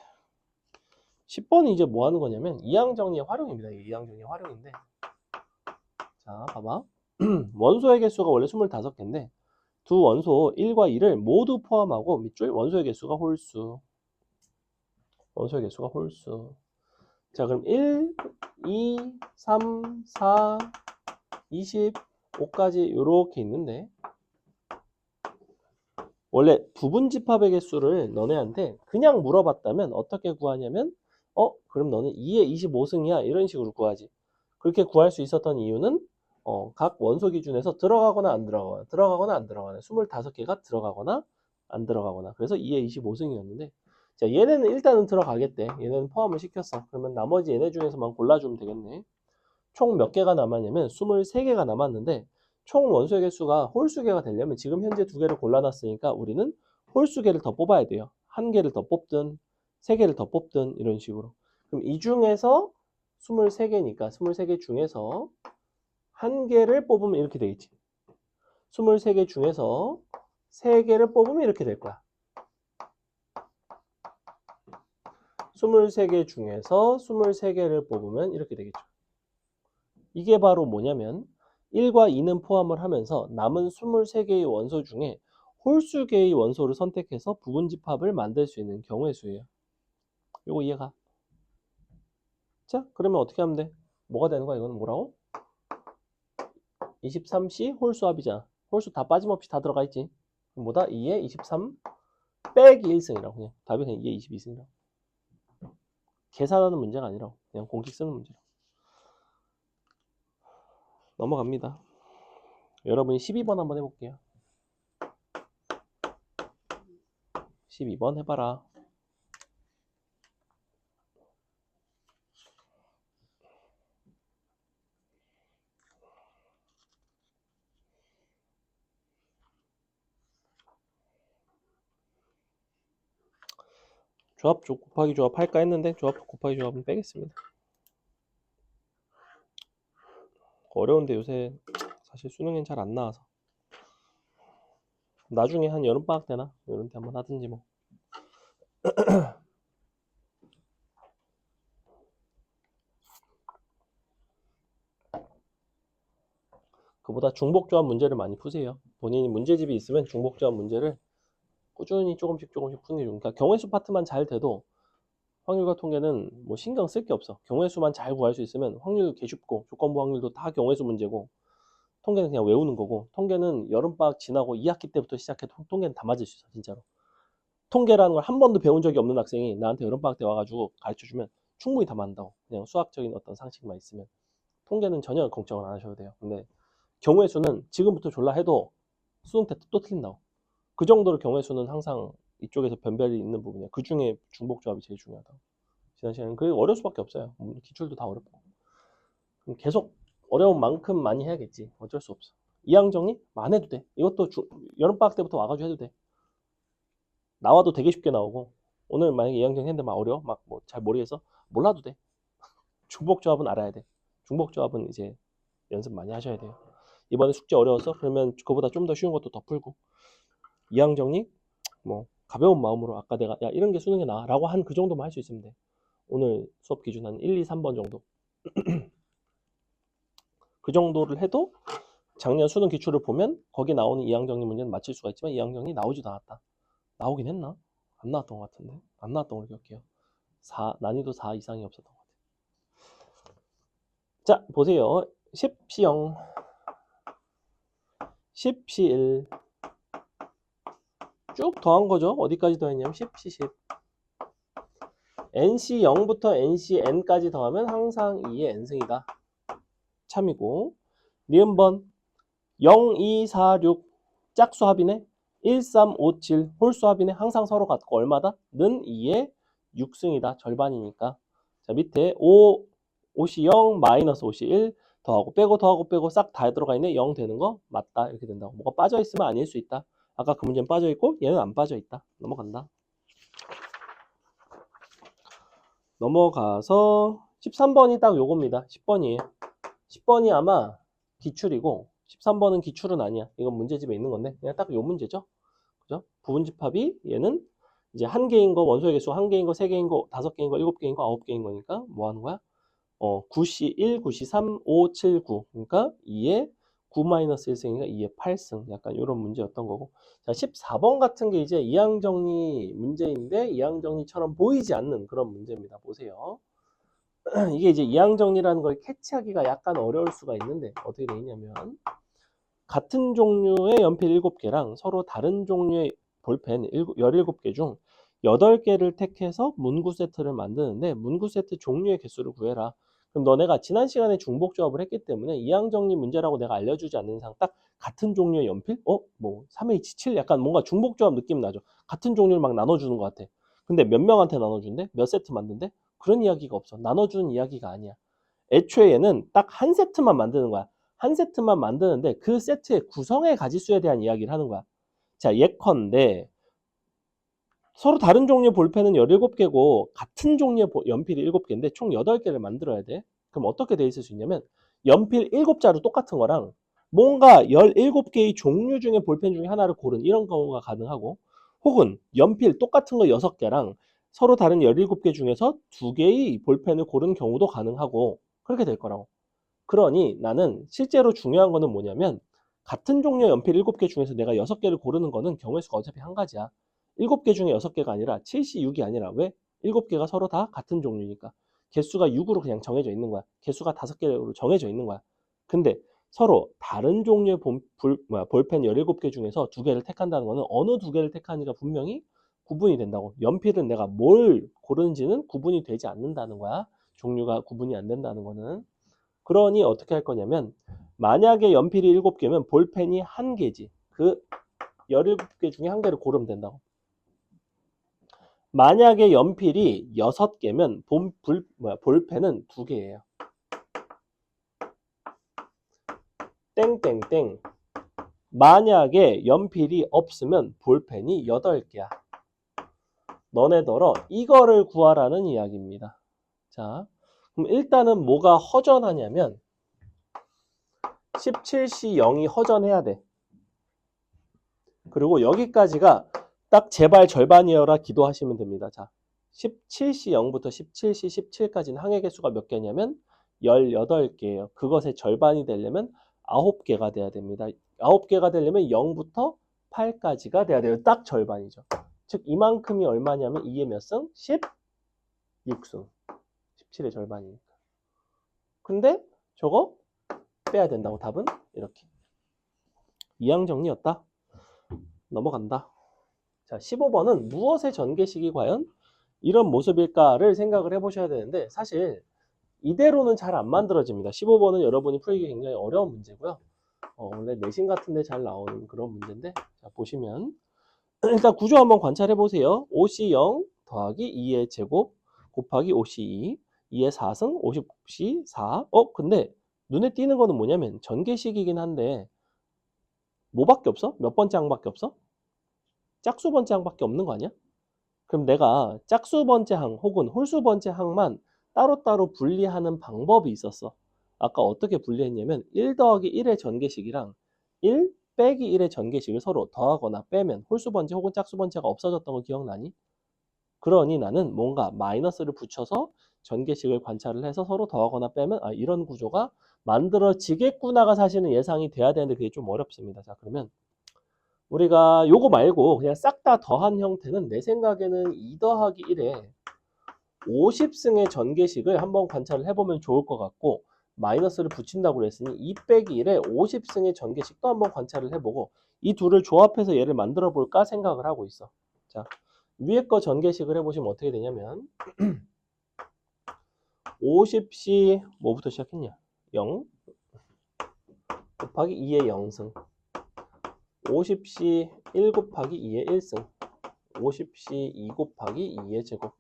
10번이 이제 뭐 하는 거냐면 이항정리의 활용입니다. 이항정리의 활용인데 자 봐봐. 원소의 개수가 원래 25개인데 두 원소 1과 2를 모두 포함하고 밑줄 원소의 개수가 홀수. 원소의 개수가 홀수. 자 그럼 1, 2, 3, 4, 25까지 이렇게 있는데 원래 부분집합의 개수를 너네한테 그냥 물어봤다면 어떻게 구하냐면 그럼 너는 2의 25승이야 이런 식으로 구하지. 그렇게 구할 수 있었던 이유는 각 원소 기준에서 들어가거나 안 들어가거나 25개가 들어가거나 안 들어가거나 그래서 2의 25승이었는데 자 얘네는 일단은 들어가겠대. 얘네는 포함을 시켰어. 그러면 나머지 얘네 중에서만 골라주면 되겠네. 총 몇 개가 남았냐면 23개가 남았는데 총 원소의 개수가 홀수개가 되려면 지금 현재 2개를 골라놨으니까 우리는 홀수개를 더 뽑아야 돼요. 1개를 더 뽑든 3개를 더 뽑든 이런 식으로. 그럼 이 중에서 23개니까 23개 중에서 1개를 뽑으면 이렇게 되겠지. 23개 중에서 3개를 뽑으면 이렇게 될 거야. 23개 중에서 23개를 뽑으면 이렇게 되겠죠. 이게 바로 뭐냐면 1과 2는 포함을 하면서 남은 23개의 원소 중에 홀수개의 원소를 선택해서 부분집합을 만들 수 있는 경우의 수예요. 요거 이해가? 자, 그러면 어떻게 하면 돼? 뭐가 되는 거야? 이거는 뭐라고? 23C 홀수합이잖아. 홀수 다 빠짐없이 다 들어가 있지. 그럼 뭐다? 2에 23 빼기 1승이라고. 그냥 답이 그냥 2에 22승이라고. 계산하는 문제가 아니라고. 그냥 공식 쓰는 문제라고. 넘어갑니다. 여러분이 12번 한번 해볼게요. 12번 해봐라. 조합 곱하기 조합 할까 했는데 조합 곱하기 조합은 빼겠습니다. 어려운데 요새 사실 수능엔 잘 안 나와서 나중에 한 여름방학 때나 이런 때 한번 하든지 뭐. 그보다 중복조합 문제를 많이 푸세요. 본인이 문제집이 있으면 중복조합 문제를 꾸준히 조금씩 푸는 게 좋으니까. 그러니까 경우의 파트만 잘 돼도 확률과 통계는 뭐 신경 쓸 게 없어. 경우의 수만 잘 구할 수 있으면 확률도 개 쉽고 조건부 확률도 다 경우의 수 문제고 통계는 그냥 외우는 거고 통계는 여름방학 지나고 2학기 때부터 시작해 통계는 다 맞을 수 있어 진짜로. 통계라는 걸 한 번도 배운 적이 없는 학생이 나한테 여름방학 때 와가지고 가르쳐주면 충분히 다 만다고. 그냥 수학적인 어떤 상식만 있으면. 통계는 전혀 걱정을 안 하셔도 돼요. 근데 경우의 수는 지금부터 졸라 해도 수능 때 또 틀린다고. 그 정도로 경우의 수는 항상 이쪽에서 변별이 있는 부분이야. 그 중에 중복조합이 제일 중요하다고. 지난 시간에는 그게 어려울 수밖에 없어요. 기출도 다 어렵고. 그럼 계속 어려운 만큼 많이 해야겠지. 어쩔 수 없어. 이항 정리? 안 해도 돼. 이것도 여름방학 때부터 와가지고 해도 돼. 나와도 되게 쉽게 나오고. 오늘 만약에 이항 정리 했는데 막 어려워? 막 뭐 잘 모르겠어? 몰라도 돼. 중복조합은 알아야 돼. 중복조합은 이제 연습 많이 하셔야 돼요. 이번에 숙제 어려웠어? 그러면 그거보다 좀 더 쉬운 것도 더 풀고. 이항 정리? 뭐 가벼운 마음으로 아까 내가 야 이런 게 수능에 나와 라고 한 그 정도만 할 수 있으면 돼. 오늘 수업 기준 한 1, 2, 3번 정도. 그 정도를 해도 작년 수능 기출을 보면 거기 나오는 이항 정리 문제는 맞힐 수가 있지만 이항 정리 나오지도 않았다. 나오긴 했나? 안 나왔던 것 같은데. 안 나왔던 걸로 기억해요. 난이도 4 이상이 없었던 것 같아요. 자, 보세요. 10C0, 10C1 쭉 더한 거죠. 어디까지 더했냐면 10C10. NC0부터 NCN까지 더하면 항상 2의 n승이다. 참이고. 니은번 0, 2, 4, 6 짝수합이네. 1, 3, 5, 7 홀수합이네. 항상 서로 같고 얼마다? 는 2의 6승이다. 절반이니까. 자, 밑에 5시 0, 마이너스 5시 1 더하고 빼고 싹 다 들어가 있네. 0 되는 거 맞다. 이렇게 된다고. 뭐가 빠져 있으면 아닐 수 있다. 아까 그 문제는 빠져 있고 얘는 안 빠져 있다. 넘어간다. 넘어가서 13번이 딱 요겁니다. 10번이에요. 10번이 아마 기출이고 13번은 기출은 아니야. 이건 문제집에 있는 건데 그냥 딱 요 문제죠. 그죠? 부분집합이 얘는 이제 한 개인 거 원소의 개수 한 개인 거, 세 개인 거, 다섯 개인 거, 일곱 개인 거, 아홉 개인 거니까 뭐 하는 거야? 9시 1, 9시 3, 5, 7, 9. 그러니까 2의 9-1승이니까 2의 8승. 약간 이런 문제였던 거고. 자, 14번 같은 게 이제 이항정리 문제인데 이항정리처럼 보이지 않는 그런 문제입니다. 보세요. 이게 이제 이항정리라는 걸 캐치하기가 약간 어려울 수가 있는데 어떻게 돼 있냐면 같은 종류의 연필 7개랑 서로 다른 종류의 볼펜 17개 중 8개를 택해서 문구 세트를 만드는데 문구 세트 종류의 개수를 구해라. 그럼 너네가 지난 시간에 중복조합을 했기 때문에 이항정리 문제라고 내가 알려주지 않는 이상 딱 같은 종류의 연필? 뭐 3H7 약간 뭔가 중복조합 느낌 나죠. 같은 종류를 막 나눠주는 것 같아. 근데 몇 명한테 나눠준대? 몇 세트 만든대? 그런 이야기가 없어. 나눠주는 이야기가 아니야. 애초에 얘는 딱 한 세트만 만드는 거야. 한 세트만 만드는데 그 세트의 구성의 가지수에 대한 이야기를 하는 거야. 자, 예컨대 서로 다른 종류의 볼펜은 17개고 같은 종류의 연필이 7개인데 총 8개를 만들어야 돼. 그럼 어떻게 돼 있을 수 있냐면 연필 7자루 똑같은 거랑 뭔가 17개의 종류 중에 볼펜 중에 하나를 고른 이런 경우가 가능하고 혹은 연필 똑같은 거 6개랑 서로 다른 17개 중에서 2개의 볼펜을 고른 경우도 가능하고 그렇게 될 거라고. 그러니 나는 실제로 중요한 거는 뭐냐면 같은 종류의 연필 7개 중에서 내가 6개를 고르는 거는 경우의 수가 어차피 한 가지야. 7개 중에 6개가 아니라 7C6이 아니라 왜? 7개가 서로 다 같은 종류니까. 개수가 6으로 그냥 정해져 있는 거야. 개수가 5개로 정해져 있는 거야. 근데 서로 다른 종류의 볼펜 17개 중에서 2개를 택한다는 거는 어느 2개를 택하는지가 분명히 구분이 된다고. 연필은 내가 뭘 고르는지는 구분이 되지 않는다는 거야. 종류가 구분이 안 된다는 거는. 그러니 어떻게 할 거냐면 만약에 연필이 7개면 볼펜이 1개지. 그 17개 중에 1개를 고르면 된다고. 만약에 연필이 6개면 볼펜은 2개예요. 땡땡땡. 만약에 연필이 없으면 볼펜이 8개야. 너네더러 이거를 구하라는 이야기입니다. 자, 그럼 일단은 뭐가 허전하냐면 17C0이 허전해야 돼. 그리고 여기까지가 딱 제발 절반이어라 기도하시면 됩니다. 자, 17C0부터 17C 17까지는 항의 개수가 몇 개냐면 18개예요. 그것의 절반이 되려면 9개가 돼야 됩니다. 9개가 되려면 0부터 8까지가 돼야 돼요. 딱 절반이죠. 즉 이만큼이 얼마냐면 2의 몇 승? 16승. 17의 절반이니까. 근데 저거 빼야 된다고 답은 이렇게. 이항 정리였다. 넘어간다. 자, 15번은 무엇의 전개식이 과연 이런 모습일까를 생각을 해보셔야 되는데 사실 이대로는 잘 안 만들어집니다. 15번은 여러분이 풀기 굉장히 어려운 문제고요. 원래 내신 같은데 잘 나오는 그런 문제인데 자, 보시면 일단 구조 한번 관찰해 보세요. 5C0 더하기 2의 제곱 곱하기 5C2 2의 4승 50C4 근데 눈에 띄는 거는 뭐냐면 전개식이긴 한데 뭐밖에 없어? 몇 번째 항밖에 없어? 짝수 번째 항밖에 없는 거 아니야? 그럼 내가 짝수 번째 항 혹은 홀수 번째 항만 따로따로 분리하는 방법이 있었어. 아까 어떻게 분리했냐면 1 더하기 1의 전개식이랑 1 빼기 1의 전개식을 서로 더하거나 빼면 홀수 번째 혹은 짝수 번째가 없어졌던 거 기억나니? 그러니 나는 뭔가 마이너스를 붙여서 전개식을 관찰을 해서 서로 더하거나 빼면 이런 구조가 만들어지겠구나가 사실은 예상이 돼야 되는데 그게 좀 어렵습니다. 자, 그러면 우리가 요거 말고 그냥 싹 다 더한 형태는 내 생각에는 2 더하기 1에 50승의 전개식을 한번 관찰을 해보면 좋을 것 같고 마이너스를 붙인다고 그랬으니 2 빼기 1에 50승의 전개식도 한번 관찰을 해보고 이 둘을 조합해서 얘를 만들어 볼까 생각을 하고 있어. 자, 위에 거 전개식을 해보시면 어떻게 되냐면 50C 뭐부터 시작했냐? 0 곱하기 2의 0승 50C 1 곱하기 2의 1승 50C 2 곱하기 2의 제곱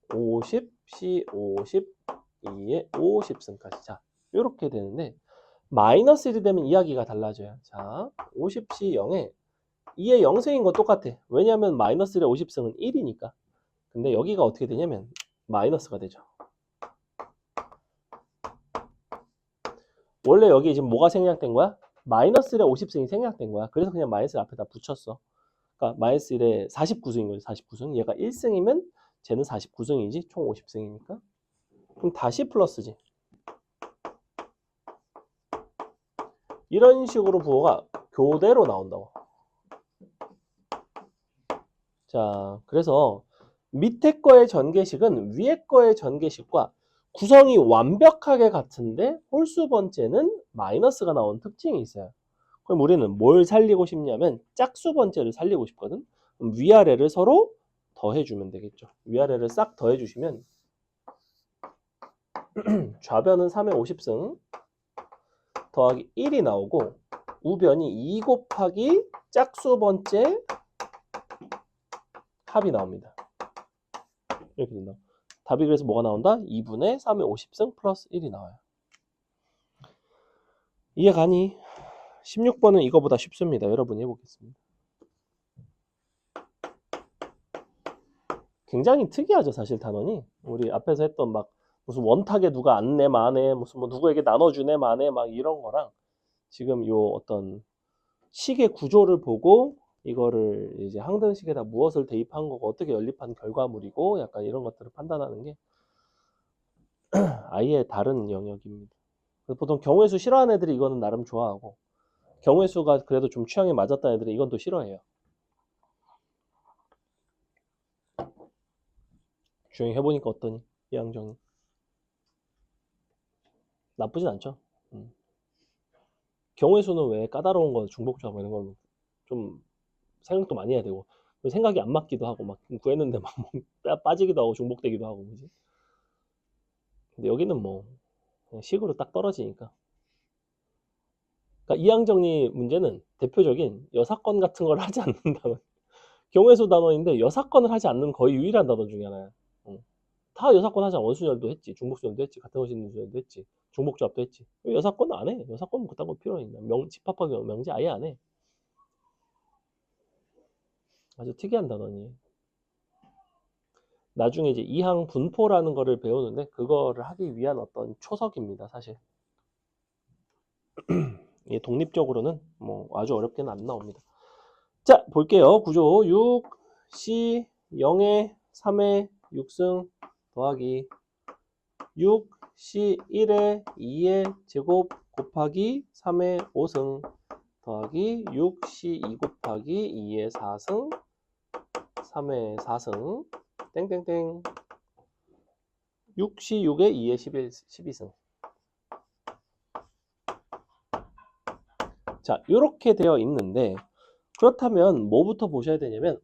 50C 50 2의 50승까지 자 이렇게 되는데 마이너스 1이 되면 이야기가 달라져요. 자 50C 0에 2의 0승인 건 똑같아. 왜냐하면 마이너스 1의 50승은 1이니까. 근데 여기가 어떻게 되냐면 마이너스가 되죠. 원래 여기 지금 뭐가 생략된 거야? 마이너스 1의 50승이 생략된 거야. 그래서 그냥 마이너스를 앞에다 붙였어. 그러니까 마이너스 1의 49승인 거지. 49승. 얘가 1승이면 쟤는 49승이지. 총 50승이니까. 그럼 다시 플러스지. 이런 식으로 부호가 교대로 나온다고. 자, 그래서 밑에 거의 전개식은 위에 거의 전개식과 구성이 완벽하게 같은데 홀수 번째는 마이너스가 나온 특징이 있어요. 그럼 우리는 뭘 살리고 싶냐면 짝수 번째를 살리고 싶거든. 그럼 위아래를 서로 더해주면 되겠죠. 위아래를 싹 더해주시면 좌변은 3의 50승 더하기 1이 나오고 우변이 2 곱하기 짝수 번째 합이 나옵니다. 이렇게 된다. 답이 그래서 뭐가 나온다? 2분의 3의 50승 플러스 1이 나와요. 이해가니? 16번은 이거보다 쉽습니다. 여러분이 해보겠습니다. 굉장히 특이하죠, 사실 단원이. 우리 앞에서 했던 막 무슨 원탁에 누가 안내 마네, 무슨 뭐 누구에게 나눠주네 마네 막 이런 거랑 지금 요 어떤 식의 구조를 보고 이거를 이제 항등식에다 무엇을 대입한 거고 어떻게 연립한 결과물이고 약간 이런 것들을 판단하는 게 아예 다른 영역입니다. 보통 경우의 수 싫어하는 애들이 이거는 나름 좋아하고 경우의 수가 그래도 좀 취향에 맞았다는 애들은 이건 또 싫어해요. 주영이 해보니까 어떠니? 이항정이 나쁘진 않죠. 경우의 수는 왜 까다로운 거 중복조합 이런 건 좀 생각도 많이 해야 되고 생각이 안 맞기도 하고 막 구했는데 막 빠지기도 하고 중복되기도 하고 그지? 근데 여기는 뭐 그냥 식으로 딱 떨어지니까. 그러니까 이항정리 문제는 대표적인 여사건 같은 걸 하지 않는 단어. 경우의 수 단어인데 여사건을 하지 않는 거의 유일한 단어 중에 하나야. 다 여사건 하잖아. 원순열도 했지, 중복순열도 했지, 같은 것이 있는 순열도 했지, 중복조합도 했지. 여사건 안 해. 여사건은 그딴 거 필요 있나? 집합하기 명제 아예 안 해. 아주 특이한 단어니. 나중에 이제 이항 분포라는 거를 배우는데 그거를 하기 위한 어떤 초석입니다, 사실. 이게 독립적으로는 뭐 아주 어렵게는 안 나옵니다. 자, 볼게요. 구조 6, C, 0에 3에 6승 더하기 6, C, 1에 2의 제곱 곱하기 3의 5승 더하기 6, C, 2 곱하기 2의 4승 3의 4승 땡땡땡 6C 6에 2의 12승. 자, 이렇게 되어 있는데 그렇다면 뭐부터 보셔야 되냐면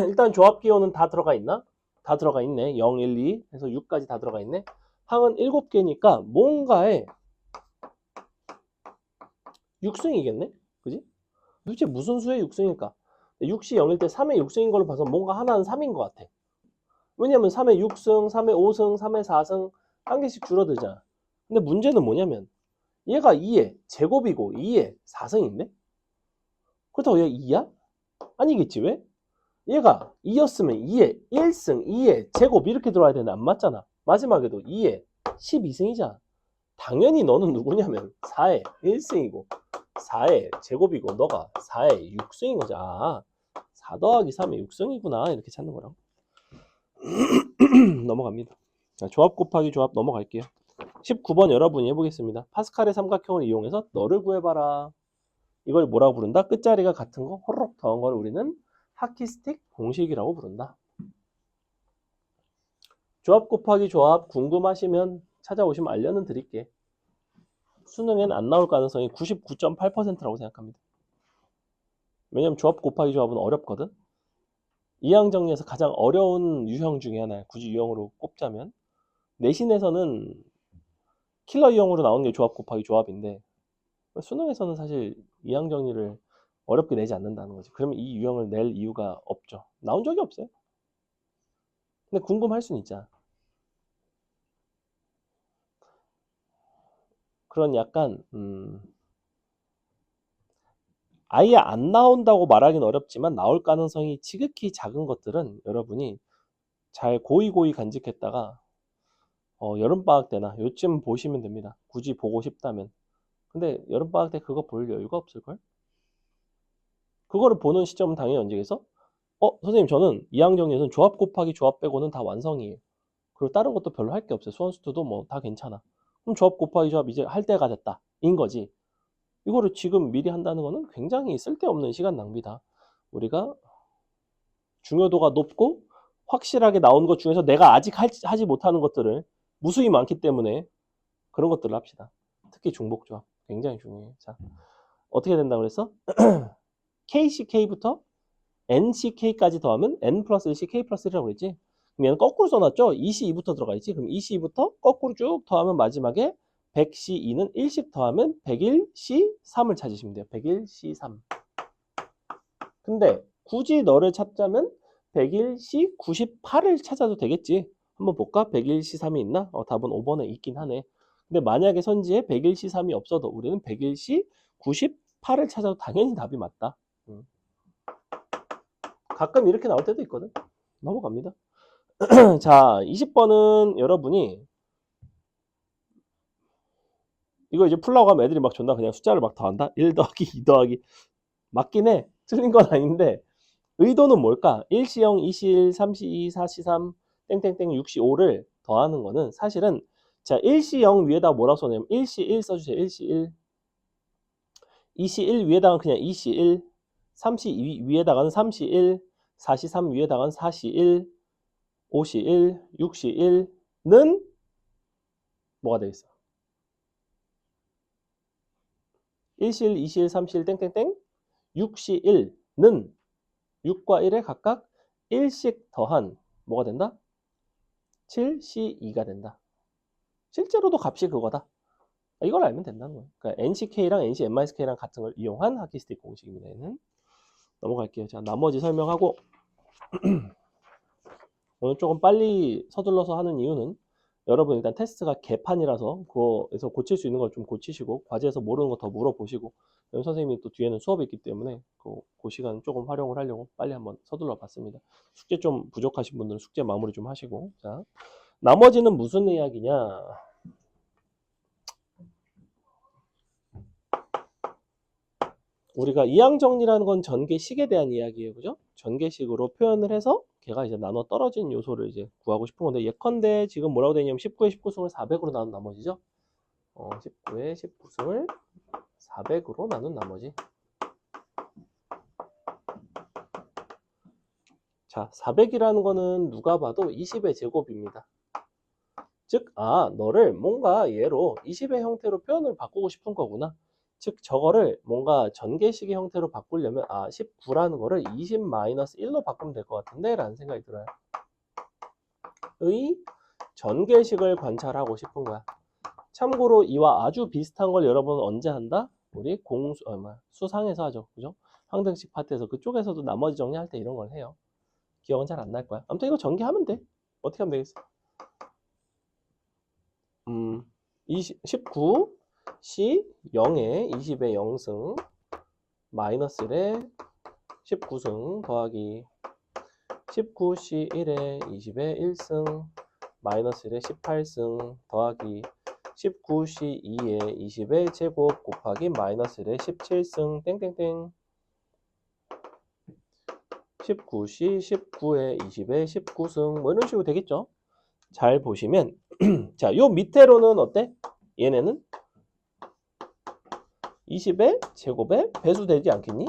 일단 조합 기호는 다 들어가 있나? 다 들어가 있네. 0, 1, 2 해서 6까지 다 들어가 있네. 항은 7개니까 뭔가에 6승이겠네? 그지? 도대체 무슨 수의 6승일까? 6이 0일 때 3의 6승인 걸로 봐서 뭔가 하나는 3인 것 같아. 왜냐면 3의 6승, 3의 5승, 3의 4승 한 개씩 줄어들잖아. 근데 문제는 뭐냐면 얘가 2의 제곱이고 2의 4승인데? 그렇다고 얘가 2야? 아니겠지. 왜? 얘가 2였으면 2의 1승, 2의 제곱 이렇게 들어와야 되는데 안 맞잖아. 마지막에도 2의 12승이잖아. 당연히 너는 누구냐면 4의 1승이고 4의 제곱이고 너가 4의 6승인 거지. 아, 4 더하기 3의 6승이구나. 이렇게 찾는 거라고. 넘어갑니다. 자, 조합 곱하기 조합 넘어갈게요. 19번 여러분이 해보겠습니다. 파스칼의 삼각형을 이용해서 너를 구해봐라. 이걸 뭐라고 부른다? 끝자리가 같은 거 호로록 더한 걸 우리는 하키스틱 공식이라고 부른다. 조합 곱하기 조합 궁금하시면 찾아오시면 알려는 드릴게. 수능엔 안 나올 가능성이 99.8%라고 생각합니다. 왜냐면 조합 곱하기 조합은 어렵거든. 이항 정리에서 가장 어려운 유형 중에 하나야. 굳이 유형으로 꼽자면 내신에서는 킬러 유형으로 나오는 게 조합 곱하기 조합인데 수능에서는 사실 이항 정리를 어렵게 내지 않는다는 거지. 그러면 이 유형을 낼 이유가 없죠. 나온 적이 없어요. 근데 궁금할 수는 있잖아. 그런 약간 아예 안 나온다고 말하기는 어렵지만 나올 가능성이 지극히 작은 것들은 여러분이 잘 고이고이 간직했다가 여름방학 때나 요쯤 보시면 됩니다. 굳이 보고 싶다면. 근데 여름방학 때 그거 볼 여유가 없을걸? 그거를 보는 시점은 당연히 언제겠어? 선생님 저는 이항정리에서는 조합 곱하기 조합 빼고는 다 완성이에요. 그리고 다른 것도 별로 할 게 없어요. 수원수투도 뭐 다 괜찮아. 그럼 조합 곱하기 조합 이제 할 때가 됐다. 인 거지. 이거를 지금 미리 한다는 거는 굉장히 쓸데없는 시간 낭비다. 우리가 중요도가 높고 확실하게 나온 것 중에서 내가 아직 하지 못하는 것들을 무수히 많기 때문에 그런 것들을 합시다. 특히 중복조합 굉장히 중요해요. 자, 어떻게 된다고 그랬어? KCK부터 NCK까지 더하면 N 플러스 1C K 플러스 1이라고 그랬지? 그럼 얘는 거꾸로 써놨죠? 2C2부터 들어가 있지? 그럼 2C2부터 거꾸로 쭉 더하면 마지막에 100C2는 1씩 더하면 101C3을 찾으시면 돼요. 101C3. 근데 굳이 너를 찾자면 101C 98을 찾아도 되겠지. 한번 볼까? 101C3이 있나? 답은 5번에 있긴 하네. 근데 만약에 선지에 101C3이 없어도 우리는 101C 98을 찾아도 당연히 답이 맞다. 가끔 이렇게 나올 때도 있거든. 넘어갑니다. 자, 20번은 여러분이 이거 이제 풀라고 하면 애들이 막 존나 그냥 숫자를 막 더한다. 1 더하기 2 더하기 맞긴 해. 틀린 건 아닌데 의도는 뭘까? 1C0, 2C1, 3C2, 4C3, 땡땡땡 6C5를 더하는 거는 사실은 자 1C0 위에다 뭐라고 써냐면 1C1 써주세요. 1C1 2C1 위에다가는 그냥 2C1 3C2 위에다가는 3C1 4C3 위에다가는 4C1 5C1 6C1는 뭐가 되겠어? 1C1 2C1 3C1 땡땡땡 6C1는 6과 1에 각각 1씩 더한 뭐가 된다? 7C2가 된다. 실제로도 값이 그거다. 이걸 알면 된다는 거예요. 그러니까 NCK랑 NCN-K랑 같은 걸 이용한 하키스틱 공식입니다. 얘는. 넘어갈게요. 자, 나머지 설명하고 오늘 조금 빨리 서둘러서 하는 이유는 여러분 일단 테스트가 개판이라서 그거에서 고칠 수 있는 걸 좀 고치시고 과제에서 모르는 거 더 물어보시고 선생님이 또 뒤에는 수업이 있기 때문에 그 시간 조금 활용을 하려고 빨리 한번 서둘러 봤습니다. 숙제 좀 부족하신 분들은 숙제 마무리 좀 하시고 자 나머지는 무슨 이야기냐 우리가 이항정리라는 건 전개식에 대한 이야기예요. 그죠? 전개식으로 표현을 해서 걔가 이제 나눠 떨어진 요소를 이제 구하고 싶은 건데 예컨대 지금 뭐라고 되냐면 19의 19승을 400으로 나눈 나머지죠. 19의 19승을 400으로 나눈 나머지. 자, 400이라는 거는 누가 봐도 20의 제곱입니다. 즉, 너를 뭔가 얘로 20의 형태로 표현을 바꾸고 싶은 거구나. 즉 저거를 뭔가 전개식의 형태로 바꾸려면 19라는 거를 20-1로 바꾸면 될 것 같은데 라는 생각이 들어요. 의 전개식을 관찰하고 싶은 거야. 참고로 이와 아주 비슷한 걸 여러분은 언제 한다? 우리 수상에서 하죠. 그죠? 항등식 파트에서 그쪽에서도 나머지 정리할 때 이런 걸 해요. 기억은 잘 안 날 거야. 아무튼 이거 전개하면 돼. 어떻게 하면 되겠어? 19 C 0에 20의 0승 마이너스 1에 19승 더하기 19C 1에 20의 1승 마이너스 1에 18승 더하기 19C 2에 20의 제곱 곱하기 마이너스 1에 17승 땡땡땡 19C 19에 20의 19승 뭐 이런 식으로 되겠죠. 잘 보시면 자, 요 밑에로는 어때? 얘네는 20의 제곱에 배수되지 않겠니?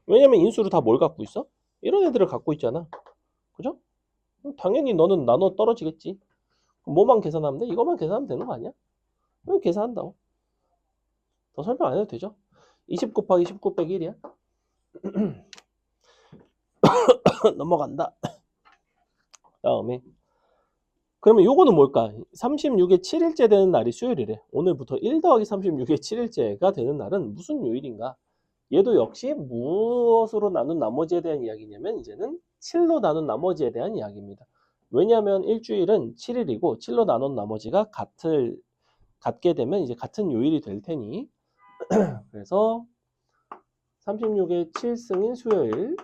왜냐면 인수로 다 뭘 갖고 있어? 이런 애들을 갖고 있잖아. 그죠? 당연히 너는 나눠 떨어지겠지. 뭐만 계산하면 돼? 이것만 계산하면 되는 거 아니야? 왜 계산한다고? 더 설명 안 해도 되죠? 20 곱하기 19 빼기 1이야. 넘어간다. 다음에 그러면 요거는 뭘까? 36에 7일째 되는 날이 수요일이래. 오늘부터 1 더하기 36에 7일째가 되는 날은 무슨 요일인가? 얘도 역시 무엇으로 나눈 나머지에 대한 이야기냐면 이제는 7로 나눈 나머지에 대한 이야기입니다. 왜냐하면 일주일은 7일이고 7로 나눈 나머지가 같게 되면 이제 같은 요일이 될 테니 그래서 36의 7승인 수요일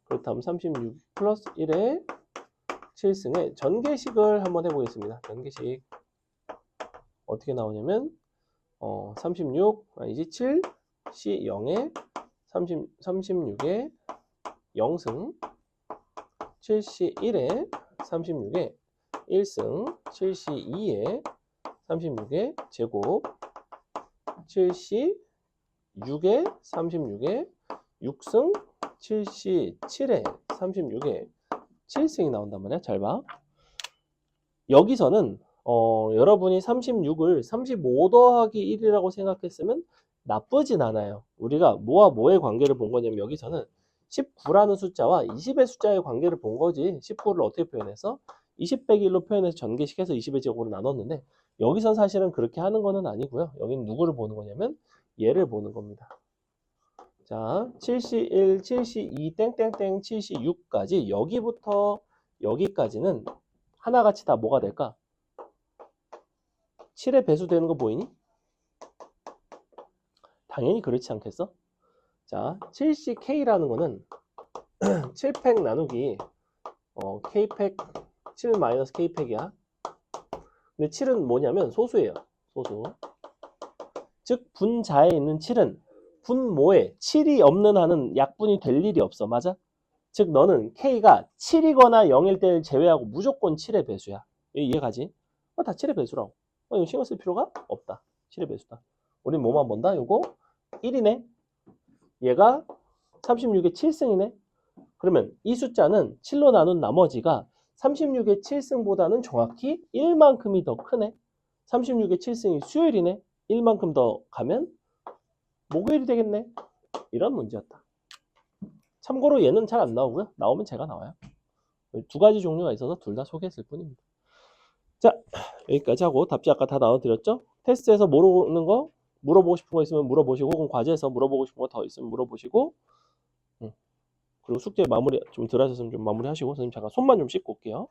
그렇다면 36 플러스 1의 7승의 전개식을 한번 해보겠습니다. 전개식 어떻게 나오냐면 36 아니지 7 C 0에 36에 0승 7C 1에 36에 1승 7C 2에 36에 제곱 7C 6에 36에 6승 7C 7에 36에 7승이 나온단 말이야. 잘 봐. 여기서는 여러분이 36을 35 더하기 1이라고 생각했으면 나쁘진 않아요. 우리가 뭐와 뭐의 관계를 본 거냐면 여기서는 19라는 숫자와 20의 숫자의 관계를 본 거지. 19를 어떻게 표현해서 20 빼기 1로 표현해서 전개식해서 20의 제곱으로 나눴는데 여기선 사실은 그렇게 하는 거는 아니고요. 여기는 누구를 보는 거냐면 얘를 보는 겁니다. 자, 7C1, 7C2, 땡땡땡, 7C6까지 여기부터 여기까지는 하나같이 다 뭐가 될까? 7에 배수되는 거 보이니? 당연히 그렇지 않겠어? 자, 7CK라는 거는 7팩 나누기 K팩 7-K팩이야. 근데 7은 뭐냐면 소수예요. 소수. 즉 분자에 있는 7은 분모에 7이 없는 한은 약분이 될 일이 없어. 맞아? 즉 너는 K가 7이거나 0일 때를 제외하고 무조건 7의 배수야. 이해가지? 다 7의 배수라고. 이거 신경 쓸 필요가 없다. 7의 배수다. 우린 뭐만 본다? 요거 1이네. 얘가 36의 7승이네. 그러면 이 숫자는 7로 나눈 나머지가 36의 7승보다는 정확히 1만큼이 더 크네. 36의 7승이 수요일이네. 1만큼 더 가면 목요일이 되겠네. 이런 문제였다. 참고로 얘는 잘 안 나오고요. 나오면 제가 나와요. 두 가지 종류가 있어서 둘 다 소개했을 뿐입니다. 자, 여기까지 하고 답지 아까 다 나눠드렸죠? 테스트에서 모르는 거, 물어보고 싶은 거 있으면 물어보시고 혹은 과제에서 물어보고 싶은 거 더 있으면 물어보시고 그리고 숙제 마무리 좀 덜 하셨으면 좀 마무리 하시고 선생님 잠깐 손만 좀 씻고 올게요.